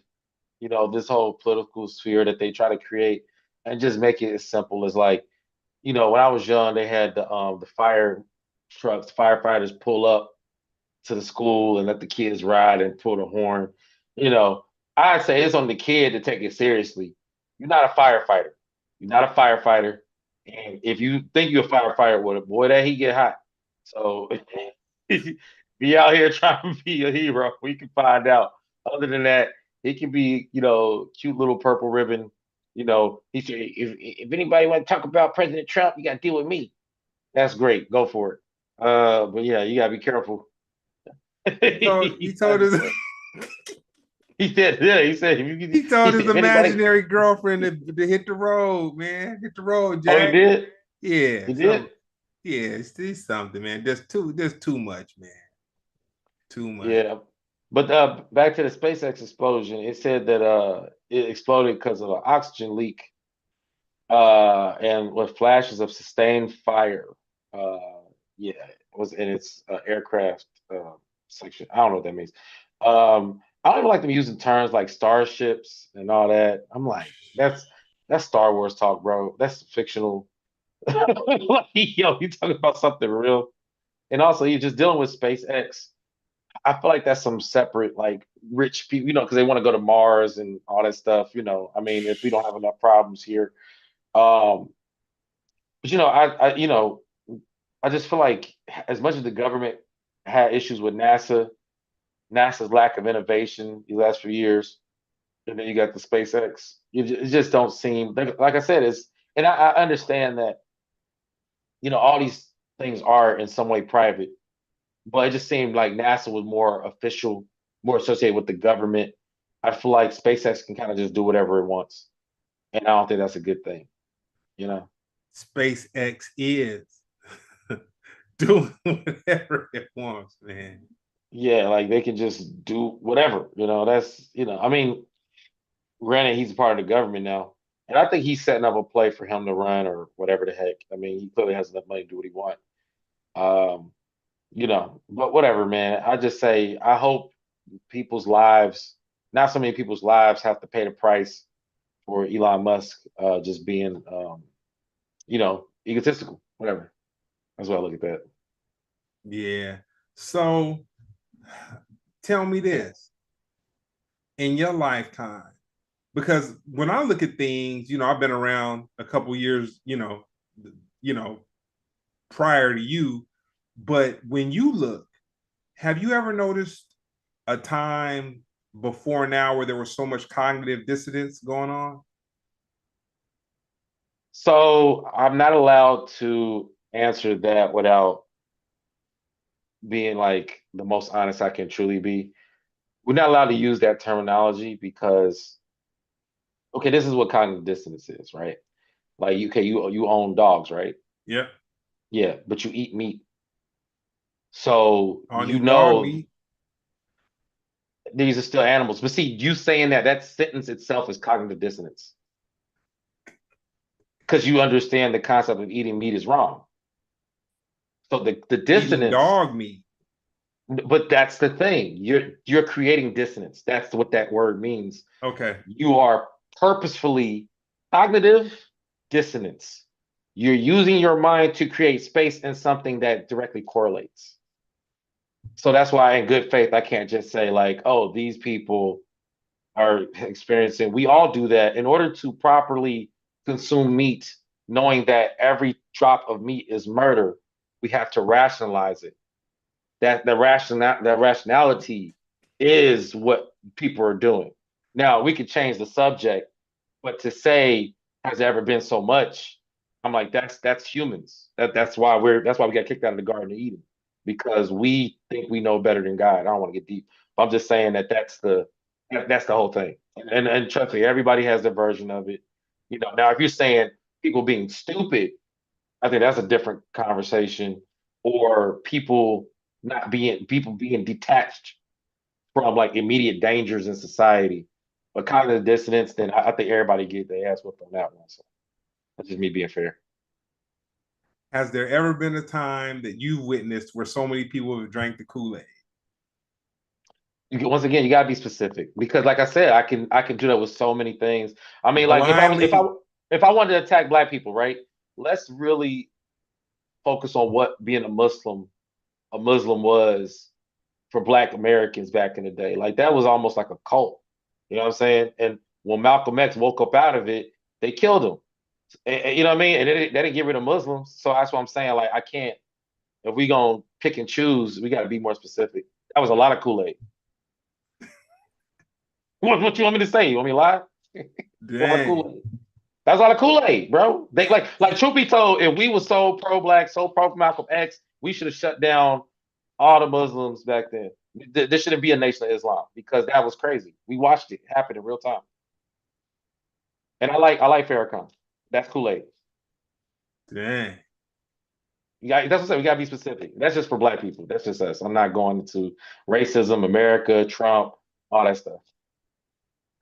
this whole political sphere that they try to create and just make it as simple as like, when I was young, they had the fire trucks, firefighters pull up to the school and let the kids ride and pull the horn. You know, I'd say it's on the kid to take it seriously. You're not a firefighter. You're not a firefighter. And if you think you're a firefighter, well, boy, that he get hot. So be out here trying to be a hero. We can find out. Other than that, it can be, cute little purple ribbon. He said, if anybody want to talk about President Trump, you got to deal with me. That's great. Go for it. But yeah, you gotta be careful. He You gotta told be his careful. He said, yeah, he said, if he told his if anybody, imaginary girlfriend to hit the road, man. Hit the road, oh, he Jack. did, Yeah, he did, yeah, it's something, man. There's too much, man. Too much. yeah. But back to the SpaceX explosion, it said that it exploded because of an oxygen leak and with flashes of sustained fire. Uh, yeah, it was in its aircraft section. I don't know what that means. I don't even like them using terms like starships and all that. I'm like, that's Star Wars talk, bro. That's fictional. Like, yo, you talking about something real. And also, you're just dealing with SpaceX. I feel like that's some separate, like, rich people, because they want to go to Mars and all that stuff. I mean, if we don't have enough problems here. Um, but I just feel like as much as the government had issues with NASA's lack of innovation these last few years, and then you got the SpaceX. It just don't seem like I said. And I understand that all these things are in some way private, but it just seemed like NASA was more official, more associated with the government. I feel like SpaceX can kind of just do whatever it wants, and I don't think that's a good thing. You know? SpaceX is doing whatever it wants, man. Yeah, like they can just do whatever. That's I mean, Granted, he's a part of the government now, and I think he's setting up a play for him to run or whatever the heck. I mean, he clearly has enough money to do what he wants. Um, but whatever, man. I just say I hope people's lives, not so many people's lives, have to pay the price for Elon Musk just being, egotistical. Whatever. That's why I look at that. Yeah. So tell me this in your lifetime, because when I look at things, I've been around a couple years, you know, prior to you, but when you look, have you ever noticed a time before now where there was so much cognitive dissonance going on? So I'm not allowed to answer that without being like the most honest I can truly be. We're not allowed to use that terminology because okay, this is what cognitive dissonance is, right? Like you own dogs, right? Yeah. Yeah, but you eat meat. So On eat dog meat. these are still animals. But see, you saying that sentence itself is cognitive dissonance because you understand the concept of eating meat is wrong. So the Eating dissonance, dog meat. but that's the thing. You're creating dissonance. That's what that word means. Okay. You are purposefully cognitive dissonance. You're using your mind to create space in something that directly correlates. So that's why in good faith I can't just say like, oh, these people are experiencing. We all do that in order to properly consume meat, knowing that every drop of meat is murder. We have to rationalize it. That rationality is what people are doing. Now we could change the subject, but to say has there ever been so much, I'm like that's humans. That's why we got kicked out of the Garden of Eden because we think we know better than God. I don't want to get deep, but I'm just saying that's the whole thing. And trust me, everybody has their version of it. Now if you're saying people being stupid, I think that's a different conversation. Or people being detached from like immediate dangers in society. But cognitive dissonance, then I think everybody get their ass whooped on that one. So that's just me being fair. Has there ever been a time that you've witnessed where so many people have drank the Kool-Aid? Once again, you gotta be specific because, like I said, I can do that with so many things. I mean, like Blindly. if I wanted to attack black people, right? Let's really focus on what being a Muslim was for Black Americans back in the day. Like that was almost like a cult. You know what I'm saying? And when Malcolm X woke up out of it, they killed him. You know what I mean? And they didn't get rid of Muslims. So that's what I'm saying. Like I can't. If we gonna pick and choose, we got to be more specific. That was a lot of Kool Aid. What you want me to say? You want me to lie? A lot of Dang. Kool Aid. That's a lot of Kool Aid, bro. They like truth be told, if we were so pro black, so pro Malcolm X, we should have shut down all the Muslims back then. There shouldn't be a nation of Islam because that was crazy. We watched it happen in real time, and I like Farrakhan. That's Kool Aid. Dang. That's what I said. We gotta be specific. That's just for black people. That's just us. I'm not going into racism, America, Trump, all that stuff.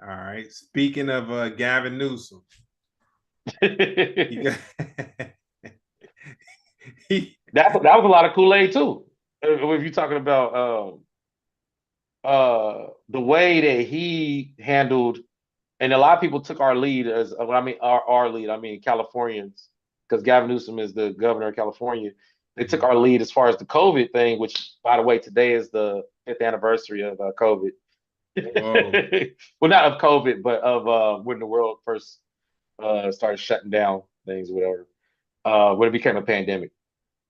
All right. Speaking of Gavin Newsom, he that got he, that was a lot of Kool Aid too. If you're talking about the way that he handled, and a lot of people took our lead as I mean our lead. I mean Californians, because Gavin Newsom is the governor of California. They took our lead as far as the COVID thing, which by the way, today is the fifth anniversary of COVID. whoa. Well, not of COVID, but of when the world first started shutting down things, whatever. When it became a pandemic.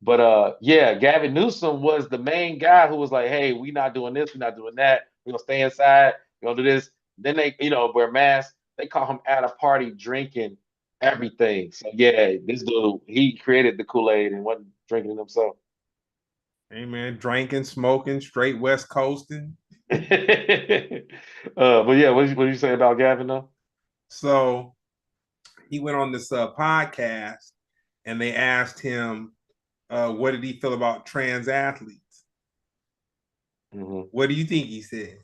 But yeah, Gavin Newsom was the main guy who was like, "Hey, we not doing this, we not doing that. We're gonna stay inside. We're gonna do this." Then they, wear masks. They call him at a party drinking everything. So yeah, this dude he created the Kool Aid and wasn't drinking it himself. Hey man, drinking, smoking, straight West Coasting. But yeah, what did you say about Gavin though? So he went on this podcast and they asked him what did he feel about trans athletes? Hmm. What do you think he said?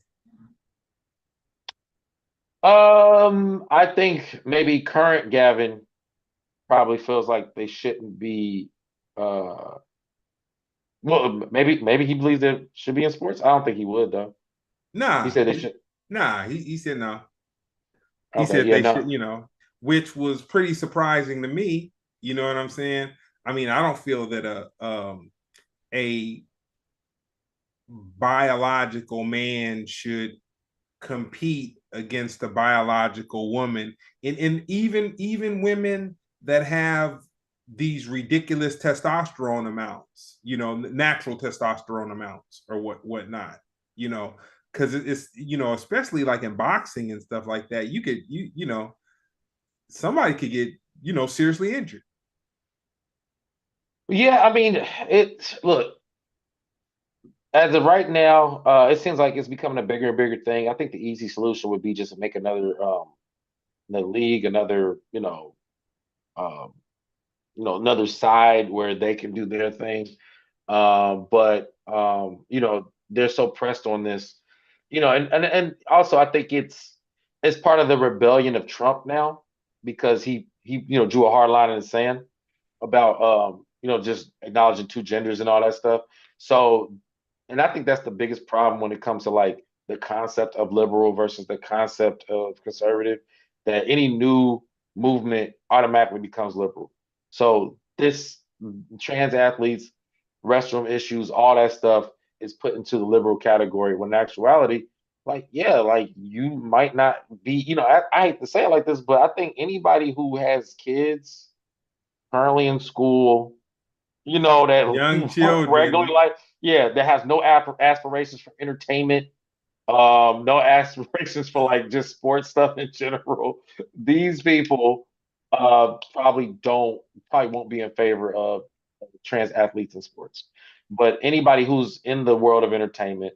I think maybe current Gavin probably feels like they shouldn't be. Uh, well, maybe he believes they should be in sports. I don't think he would though. He Nah, said they should. nah. He said no. He Okay, said yeah, they should, no. which was pretty surprising to me. You know what I'm saying? I mean, I don't feel that a biological man should compete against a biological woman, and even women that have these ridiculous testosterone amounts, natural testosterone amounts or whatnot, you know, because it's especially like in boxing and stuff like that, you could somebody could get seriously injured. Yeah, I mean, it. Look, as of right now, it seems like it's becoming a bigger and bigger thing. I think the easy solution would be just to make another league, another um, another side where they can do their thing. But they're so pressed on this, and also I think it's part of the rebellion of Trump now because he drew a hard line in the sand about just acknowledging two genders and all that stuff. So, and I think that's the biggest problem when it comes to like the concept of liberal versus the concept of conservative, that any new movement automatically becomes liberal. So this trans athletes, restroom issues, all that stuff is put into the liberal category when in actuality, like, yeah, like you might not be, I hate to say it like this, but I think anybody who has kids currently in school, Young that regularly children. like, yeah, that has no aspirations for entertainment, no aspirations for like just sports stuff in general. These people probably won't be in favor of trans athletes in sports. But anybody who's in the world of entertainment,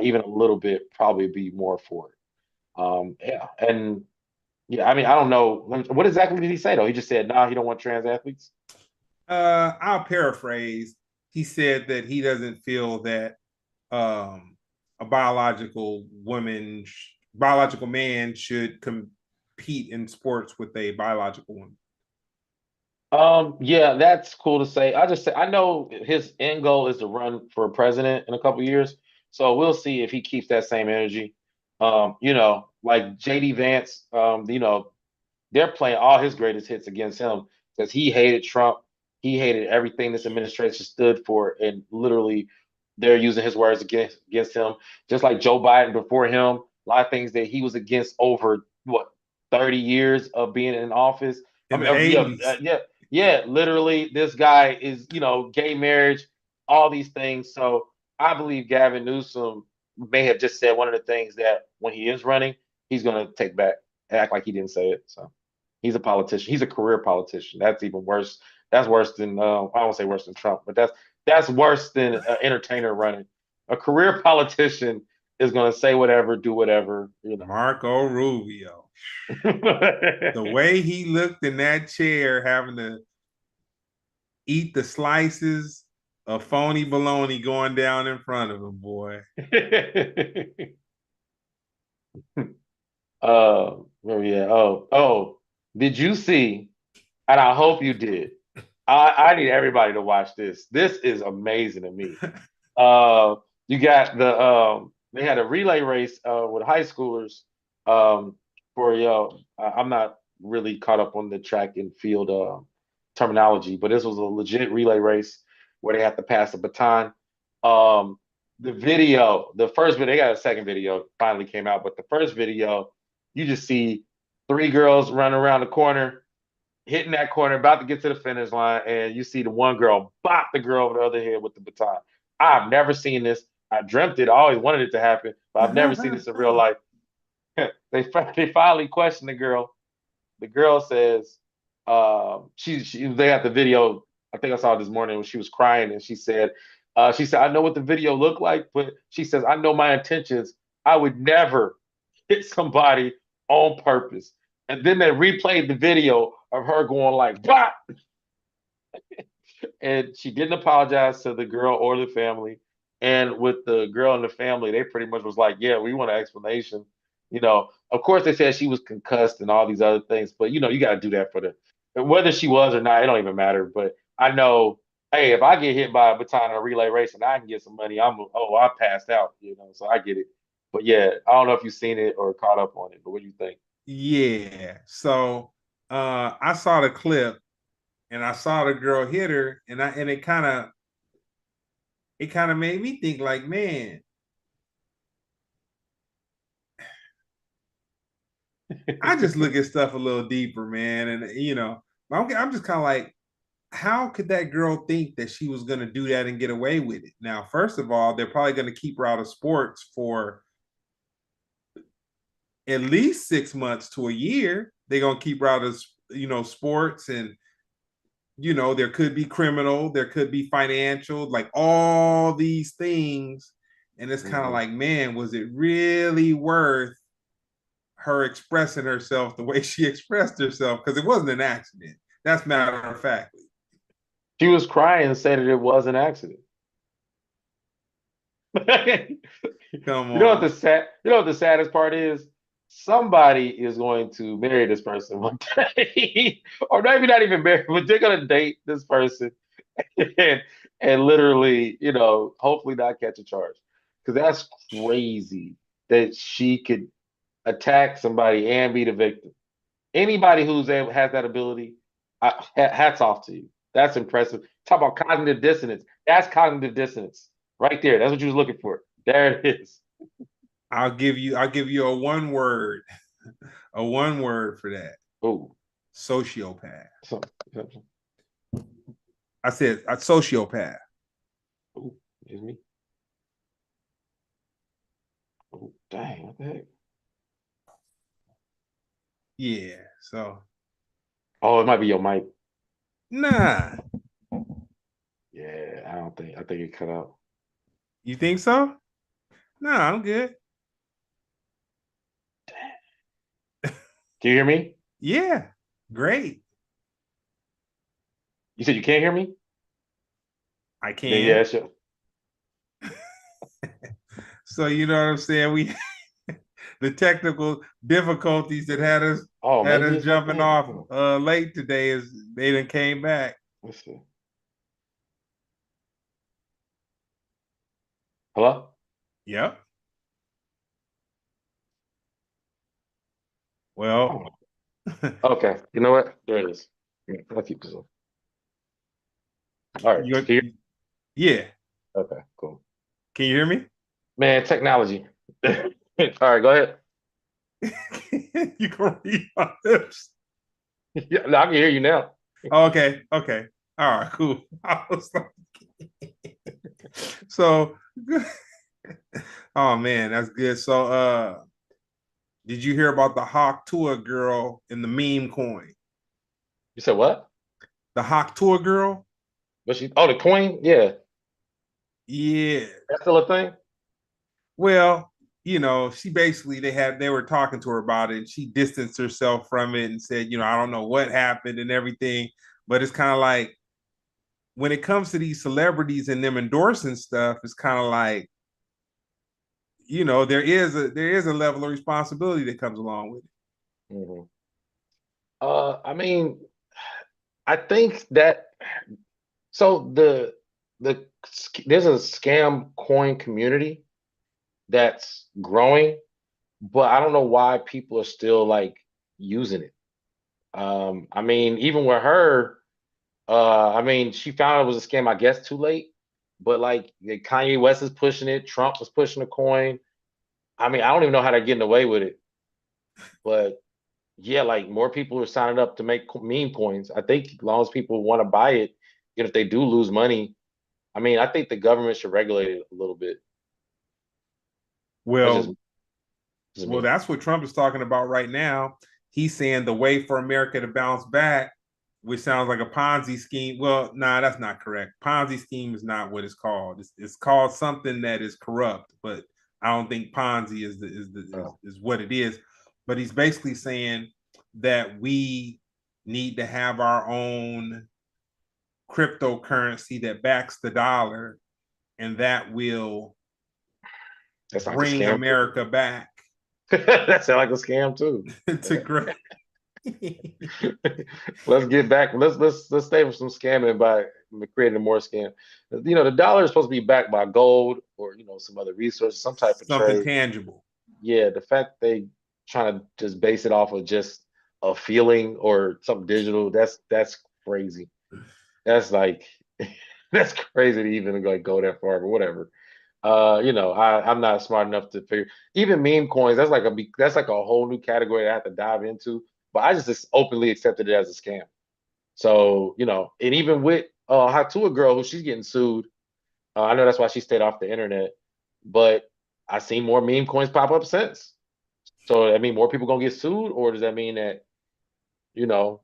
even a little bit, probably be more for it. Yeah, and yeah, I mean, I don't know what exactly did he say though. He just said, "Nah, he don't want trans athletes." I'll paraphrase. He said that he doesn't feel that a biological man should compete in sports with a biological woman. Yeah, that's cool to say. I just say I know his end goal is to run for president in a couple years, so we'll see if he keeps that same energy. Like JD Vance, they're playing all his greatest hits against him because he hated Trump. He hated everything this administration stood for, and literally, they're using his words against him. Just like Joe Biden before him, a lot of things that he was against over what 30 years of being in office. I In mean, the yeah, 80s. yeah. Literally, this guy is gay marriage, all these things. So I believe Gavin Newsom may have just said one of the things that when he is running, he's going to take back and act like he didn't say it. So he's a politician. He's a career politician. That's even worse. That's worse than I don't say worse than Trump, but that's worse than an entertainer running. A career politician is going to say whatever, do whatever. Marco Rubio. The way he looked in that chair having to eat the slices of phony bologna going down in front of him, boy. Yeah. Oh. Did you see? And I hope you did. I need everybody to watch this. This is amazing to me. You got they had a relay race with high schoolers for I'm not really caught up on the track and field terminology, but this was a legit relay race where they have to pass a baton. Um, the first video, they got a second video finally came out, but the first video, you just see three girls running around the corner, hitting that corner, about to get to the finish line, and you see the one girl bop the girl over the other head with the baton. I've never seen this. I dreamt it. I always wanted it to happen, but I've never seen this in real life. They finally questioned the girl. The girl says, they got the video. I think I saw it this morning when she was crying, and she said, I know what the video looked like, but she says, I know my intentions. I would never hit somebody on purpose. And then they replayed the video of her going like, bah! And she didn't apologize to the girl or the family. And with the girl and the family, they pretty much was like, yeah, we want an explanation. Of course they said she was concussed and all these other things, but you got to do that for the whether she was or not, it don't even matter. But I know, hey, if I get hit by a baton in a relay race and I can get some money, I passed out, so I get it. But yeah, I don't know if you've seen it or caught up on it, but what do you think? Yeah. So I saw the clip and I saw the girl hit her, and it kind of made me think like, man, I just look at stuff a little deeper, man, and I'm just kind of like, how could that girl think that she was going to do that and get away with it? Now, first of all, they're probably going to keep her out of sports for at least 6 months to a year. They're going to keep her out of sports, and there could be criminal, there could be financial, like all these things. And it's kind of Mhm. like, man, was it really worth her expressing herself the way she expressed herself? Because it wasn't an accident. That's matter of fact. She was crying and said that it was an accident. you Come know what on. the saddest part is? Somebody is going to marry this person one day, or maybe not even marry, but they're gonna date this person and literally, hopefully not catch a charge. Because that's crazy that she could attack somebody and be the victim. Anybody has that ability, hats off to you. That's impressive. Talk about cognitive dissonance. That's cognitive dissonance right there. That's what you was looking for. There it is. I'll give you a one word for that. Oh, Sociopath. so, I said a sociopath. oh, excuse me. Oh, dang, what the heck? Yeah. So Oh, it might be your mic. nah. Yeah, I think it cut out. You think so? Nah, I'm good. Can you hear me? Yeah. Great. You said you can't hear me? I Then yeah, can. sure. So you know what I'm saying? We the technical difficulties that Oh, had maybe us it's my jumping thing. off Hold on. late today is they didn't came back. Let's see. Hello? Yep. Well, Oh, okay. You know what? There it is. Yeah, I'll keep this on. All right. you Here. yeah. Okay, cool. Can you hear me? Man, technology. All right, go ahead. You can read my lips. Yeah, no, I can hear you now. Okay, okay. All right, cool. So oh man, that's good. So did you hear about the Hawk Tour girl in the meme coin? You said what? The Hawk Tour girl? Oh, the coin? Yeah. Yeah. That's still a thing? Well, she basically they were talking to her about it and she distanced herself from it and said, I don't know what happened and everything. But it's kind of like when it comes to these celebrities and them endorsing stuff, it's kind of like, there is a level of responsibility that comes along with it. Hmm. I mean, I think that so there's a scam coin community that's growing, but I don't know why people are still like using it. I mean, even with her, I mean, she found out it was a scam, I guess, too late. But like Kanye West is pushing it, Trump was pushing the coin. I mean, I don't even know how they're getting away with it. But yeah, like more people are signing up to make meme coins. I think as long as people want to buy it, even if they do lose money, I mean, I think the government should regulate it a little bit. That's Well, just Well, me. that's what Trump is talking about right now. He's saying the way for America to bounce back, which sounds like a Ponzi scheme. Well, nah, that's not correct. Ponzi scheme is not what it's called. It's called something that is corrupt, but I don't think Ponzi Oh, is what it is. But he's basically saying that we need to have our own cryptocurrency that backs the dollar, and that will that's like a bring scam. America back. That sounds like a scam too. to grow. Let's get back. Let's stay with some scamming by creating more scam. The dollar is supposed to be backed by gold or some other resource, some type of Something trade. tangible. Yeah, the fact they trying to just base it off of just a feeling or something digital, that's crazy. That's like that's crazy to even like go that far, but whatever. I'm not smart enough to figure even meme coins. That's like a whole new category I have to dive into. But I just openly accepted it as a scam. So and even with Hatua girl, who she's getting sued. I know that's why she stayed off the internet. But I've seen more meme coins pop up since. So I mean, more people gonna get sued, or does that mean that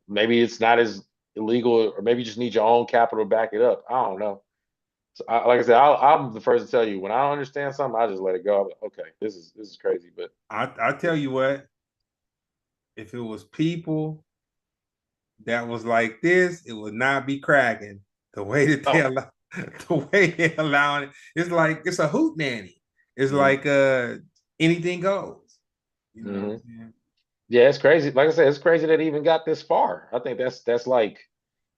maybe it's not as illegal, or maybe you just need your own capital to back it up? I don't know. So like I said, I'm the first to tell you when I don't understand something, I just let it go. I'm like, okay, this is crazy, but I tell you what, if it was people that was like this, it would not be cracking. The way that they oh, allow, the way they allowing it, it's like it's a hoot nanny. It's mm-hmm, like anything goes. You know what I'm mm-hmm. saying? Yeah, it's crazy. Like I said, it's crazy that it even got this far. I think that's like,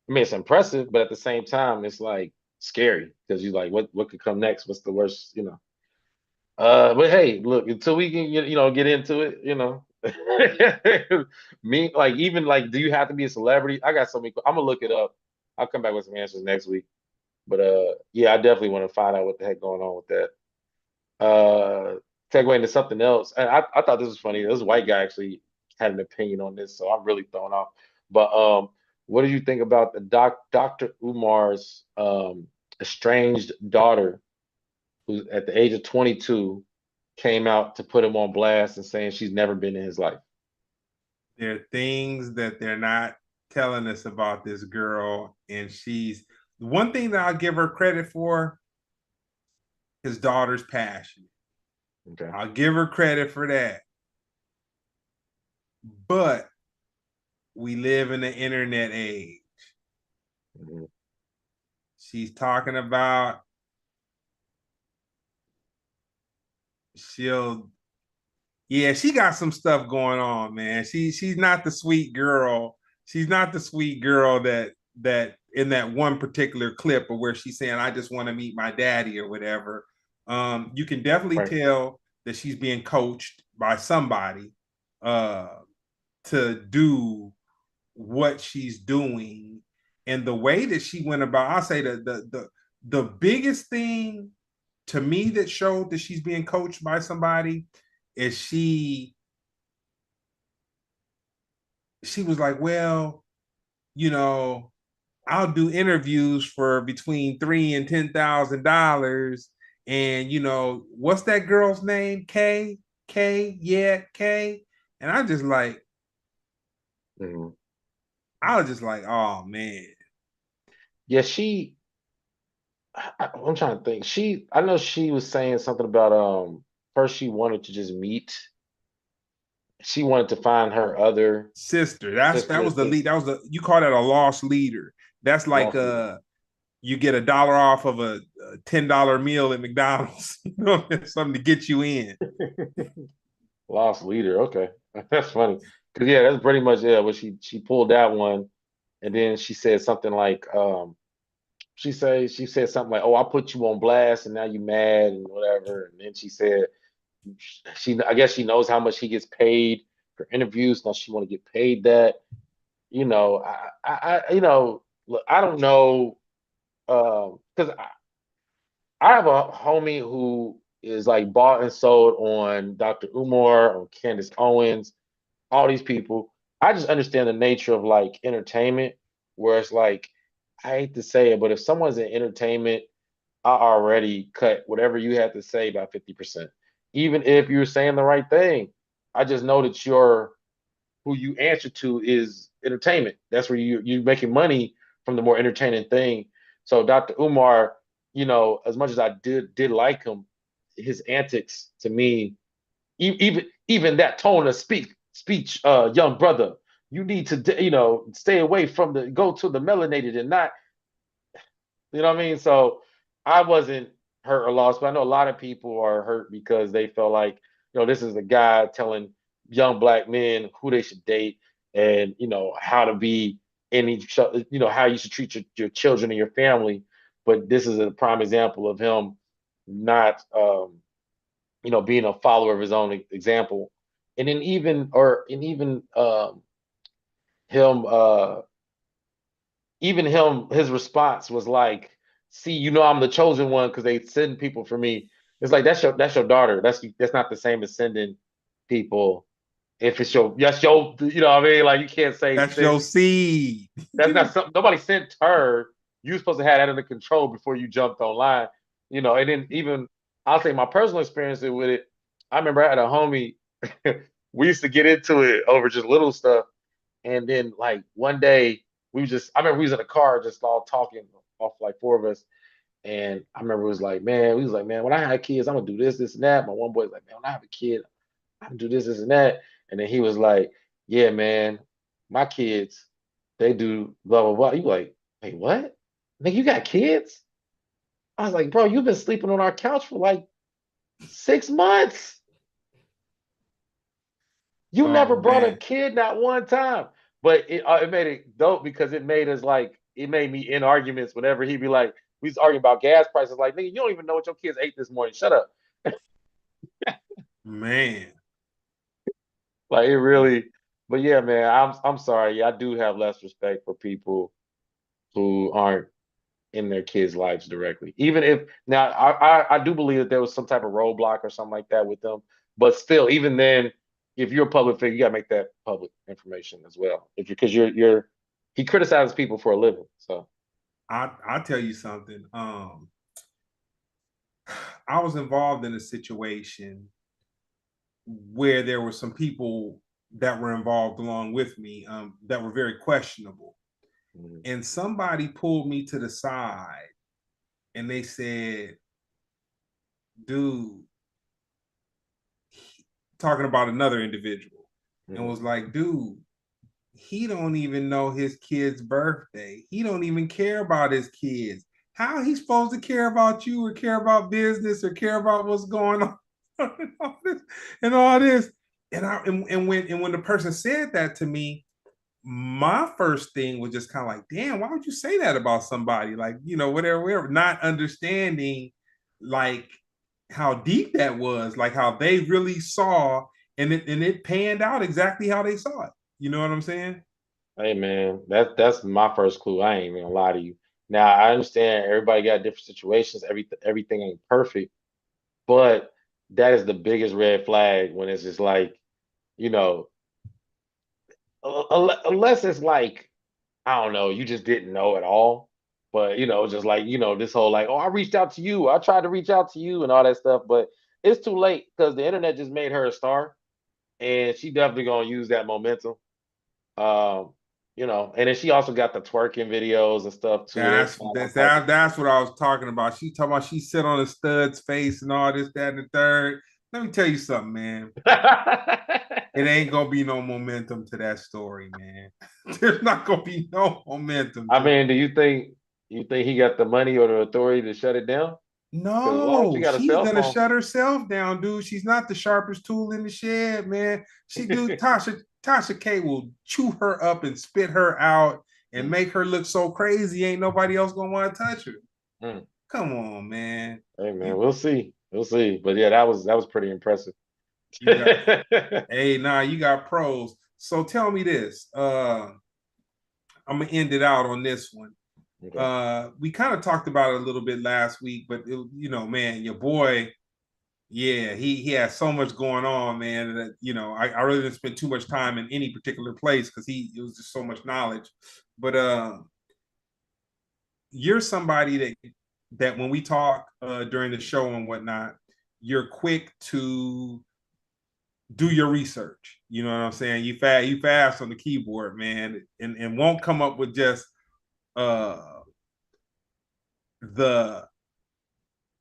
I mean, it's impressive, but at the same time, it's like scary because you like, what could come next? What's the worst? But hey, look, until we can get into it, me like even like, do you have to be a celebrity? I got so many. I'm gonna look it up. I'll come back with some answers next week. But yeah, I definitely want to find out what the heck going on with that. Uh, segue into something else. And I thought this was funny. This white guy actually had an opinion on this, so I'm really thrown off. But what do you think about the Dr. Umar's estranged daughter, who at the age of 22 came out to put him on blast and saying she's never been in his life? There are things that they're not telling us about this girl, and she's one thing that I'll give her credit for. His daughter's passionate. Okay. I'll give her credit for that. But we live in the internet age. Mhm. She's talking about she'll yeah, she got some stuff going on, man. She's not the sweet girl. She's not the sweet girl that in that one particular clip of where she's saying, I just want to meet my daddy or whatever. You can definitely Right. tell that she's being coached by somebody uh to do what she's doing and the way that she went about. I'll say that the biggest thing to me that showed that she's being coached by somebody is she was like, well, you know, I'll do interviews for between $3,000 and $10,000. And what's that girl's name? Yeah, K. And Mhm. I was just like, oh man. Yeah, I'm trying to think. I know she was saying something about first she wanted to just meet. She wanted to find her other Sister. That sister, was the lead. That was the you call that a lost leader. That's like lost leader. you get $1 off of a $10 meal at McDonald's. Something to get you in. Lost leader. Okay, that's funny. Cause yeah, that's pretty much what she pulled that one, and then she said something like she said something like, "Oh, I put you on blast, and now you mad and whatever." And then she said I guess she knows how much he gets paid for interviews. Now she want to get paid that. Look, I don't know, because I have a homie who is like bought and sold on Dr. Umar, on Candace Owens, all these people. I just understand the nature of like entertainment, where it's like, I hate to say it, but if someone's in entertainment, I already cut whatever you had to say by 50%. Even if you're saying the right thing, I just know that who you answer to is entertainment. That's where you're making money from the more entertaining thing. So Dr. Umar, as much as I did like him, his antics to me, even that tone of speech, young brother, you need to stay away from the go to the melanated and not, what I mean. So I wasn't hurt or lost, but I know a lot of people are hurt because they felt like this is the guy telling young black men who they should date and how to be in each, how you should treat your children and your family. But this is a prime example of him not, being a follower of his own example. And then even him, his response was like, "See, I'm the chosen one because they send people for me." It's like that's your daughter. That's not the same as sending people. If it's that's your, what I mean? Like you can't say That's your seed. that's not something nobody sent her. You supposed to have that under control before you jumped online. And then even I'll say my personal experience with it. I remember I had a homie. We used to get into it over just little stuff, and then like one day I remember we was in a car just all talking off like four of us. And I remember we was like, man, when I have kids, I'm gonna do this, this, and that. My one boy's like, man, when I have a kid, I'm gonna do this, this, and that. And then he was like, yeah, man, my kids, they do blah blah blah. You like, wait, what? Nigga, you got kids? I was like, bro, you've been sleeping on our couch for like 6 months. You Oh never brought a man. kid, not one time. But it made it dope because it made me in arguments whenever he'd be like, we was arguing about gas prices. Like, nigga, you don't even know what your kids ate this morning. Shut up. Man. Like it really, but yeah, man, I'm sorry. Yeah, I do have less respect for people who aren't in their kids' lives directly. Even if now I do believe that there was some type of roadblock or something like that with them. But still, even then, if you're a public figure, you gotta make that public information as well. If you because you're he criticizes people for a living. So I'll tell you something. I was involved in a situation where there were some people that were involved along with me that were very questionable. mhm. And somebody pulled me to the side and they said, dude, talking about another individual, and Mhm. was like, dude, he don't even know his kid's birthday. He don't even care about his kids. How he supposed to care about you or care about business or care about what's going on and all this and all this? And when the person said that to me, my first thing was just kind of like, damn, why would you say that about somebody? Like, whatever, not understanding like how deep that was, like how they really saw and it panned out exactly how they saw it. You know what I'm saying? Hey man, that's my first clue. I ain't even gonna lie to you. Now I understand everybody got different situations. Everything ain't perfect, but that is the biggest red flag when it's just like, you know, unless it's like, I don't know, you just didn't know at all. But just like, this whole like, oh, I reached out to you, I tried to reach out to you and all that stuff, but it's too late because the internet just made her a star and she definitely gonna use that momentum. Um, and then she also got the twerking videos and stuff too. They That's found all that's type of that, that's what I was talking about. She talking about she sit on a stud's face and all this, that, and the third. Let me tell you something, man. It ain't gonna be no momentum to that story, man. There's not gonna be no momentum I to it. mean, do you think he got the money or the authority to shut it down? Because as long as she No, got a she's cell gonna phone, shut herself down, dude. She's not the sharpest tool in the shed, man. Tasha K will chew her up and spit her out and mm, make her look so crazy. Ain't nobody else gonna want to touch her. mm. Come on, man. Hey man, You we'll see. We'll see. But yeah, that was pretty impressive. you got hey, nah, you got pros. So tell me this. I'm gonna end it out on this one. Okay. We kind of talked about it a little bit last week, but man, your boy, yeah, he has so much going on, man. That I really didn't spend too much time in any particular place because it was just so much knowledge. But you're somebody that when we talk during the show and whatnot, you're quick to do your research. You know what I'm saying? You fast on the keyboard, man, and won't come up with just uh the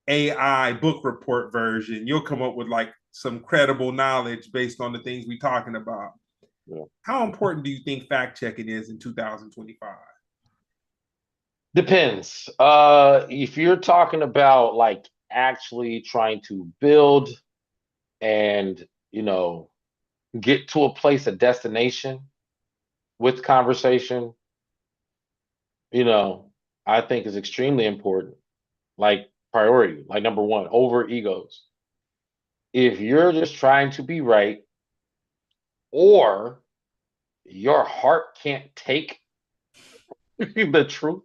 AI book report version. You'll come up with like some credible knowledge based on the things we're talking about. Yeah. How important do you think fact checking is in 2025? Depends. If you're talking about like actually trying to build and, you know, get to a place, a destination with conversation, you know, I think is extremely important. Like priority, like number one, over egos. If you're just trying to be right, or your heart can't take the truth,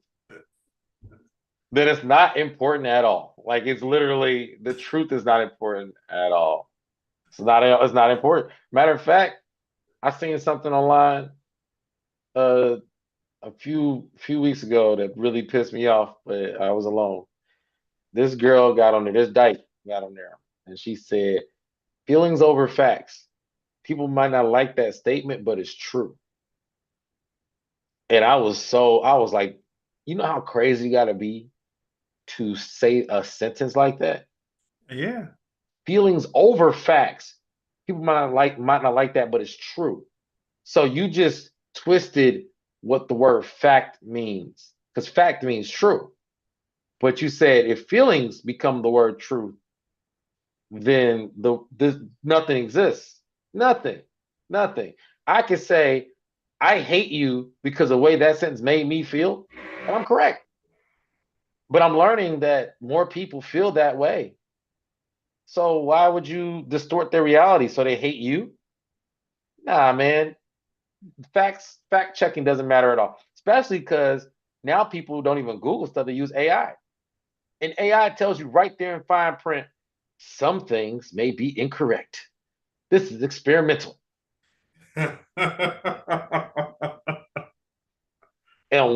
then it's not important at all. Like it's literally the truth is not important at all. It's not important. Matter of fact, I seen something online uh a few weeks ago that really pissed me off, but I was alone. This girl got on there, this dyke got on there, and she said, feelings over facts. People might not like that statement, but it's true. And I was like, you know how crazy you gotta be to say a sentence like that? Yeah. Feelings over facts. People might not like that, but it's true. So you just twisted what the word fact means. Because fact means true. But you said if feelings become the word truth, then nothing exists. Nothing. Nothing. I could say, I hate you because the way that sentence made me feel, and I'm correct. But I'm learning that more people feel that way. So why would you distort their reality so they hate you? Nah, man. Fact checking doesn't matter at all. Especially because now people don't even Google stuff, they use AI. And AI tells you right there in fine print, some things may be incorrect. This is experimental. And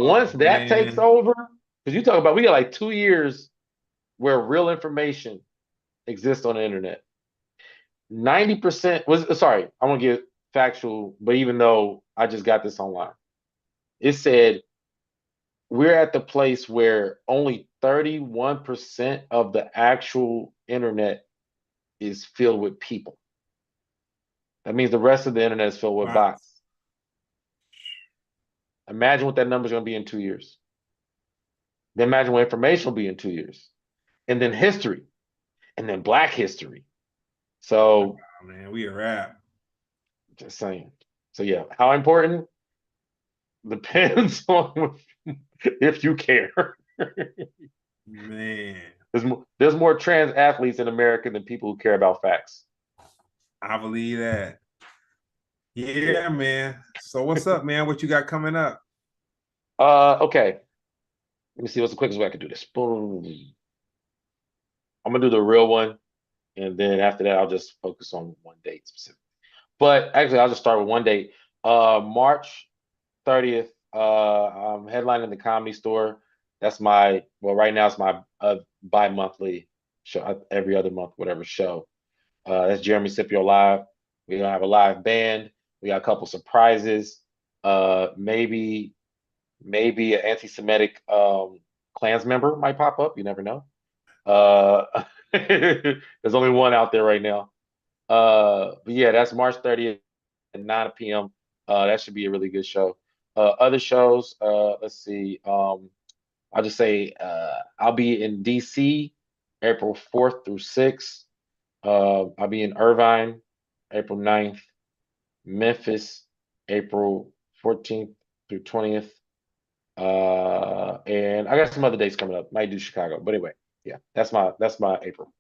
once Oh that takes man. over, because you talk about we got like 2 years where real information exists on the internet. 90% was sorry, I want to get factual, but even though I just got this online, it said we're at the place where only 31% of the actual internet is filled with people. That means the rest of the internet is filled with Wow. bots. Imagine what that number is going to be in 2 years. Then imagine what information will be in 2 years. And then history, and then Black history. So Oh, man, we a wrap. just saying. So yeah, how important depends on if you care. Man, There's more trans athletes in America than people who care about facts. I believe that. Yeah. Yeah, man. So what's up, man? What you got coming up? Okay. Let me see what's the quickest way I can do this. Boom. I'm gonna do the real one, and then after that, I'll just focus on one date specific. But actually, I'll just start with one date. March 30th. I'm headlining the Comedy Store. That's my right now it's my bi-monthly show, every other month, whatever show. That's Jeremy Scippio live. We're gonna have a live band. We got a couple surprises. Maybe an anti-Semitic Klans member might pop up. You never know. Uh, there's only one out there right now. But yeah, that's March 30th at 9 p.m. That should be a really good show. Other shows, let's see. I'll just say I'll be in DC April 4th through 6th. I'll be in Irvine April 9th, Memphis April 14th through 20th. And I got some other dates coming up. Might do Chicago, but anyway, yeah, that's my April.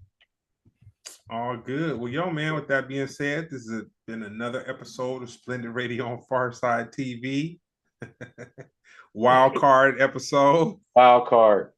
All good. Well, yo, man, with that being said, this has been another episode of Splendid Radio on Farside TV. Wild card episode. Wild card.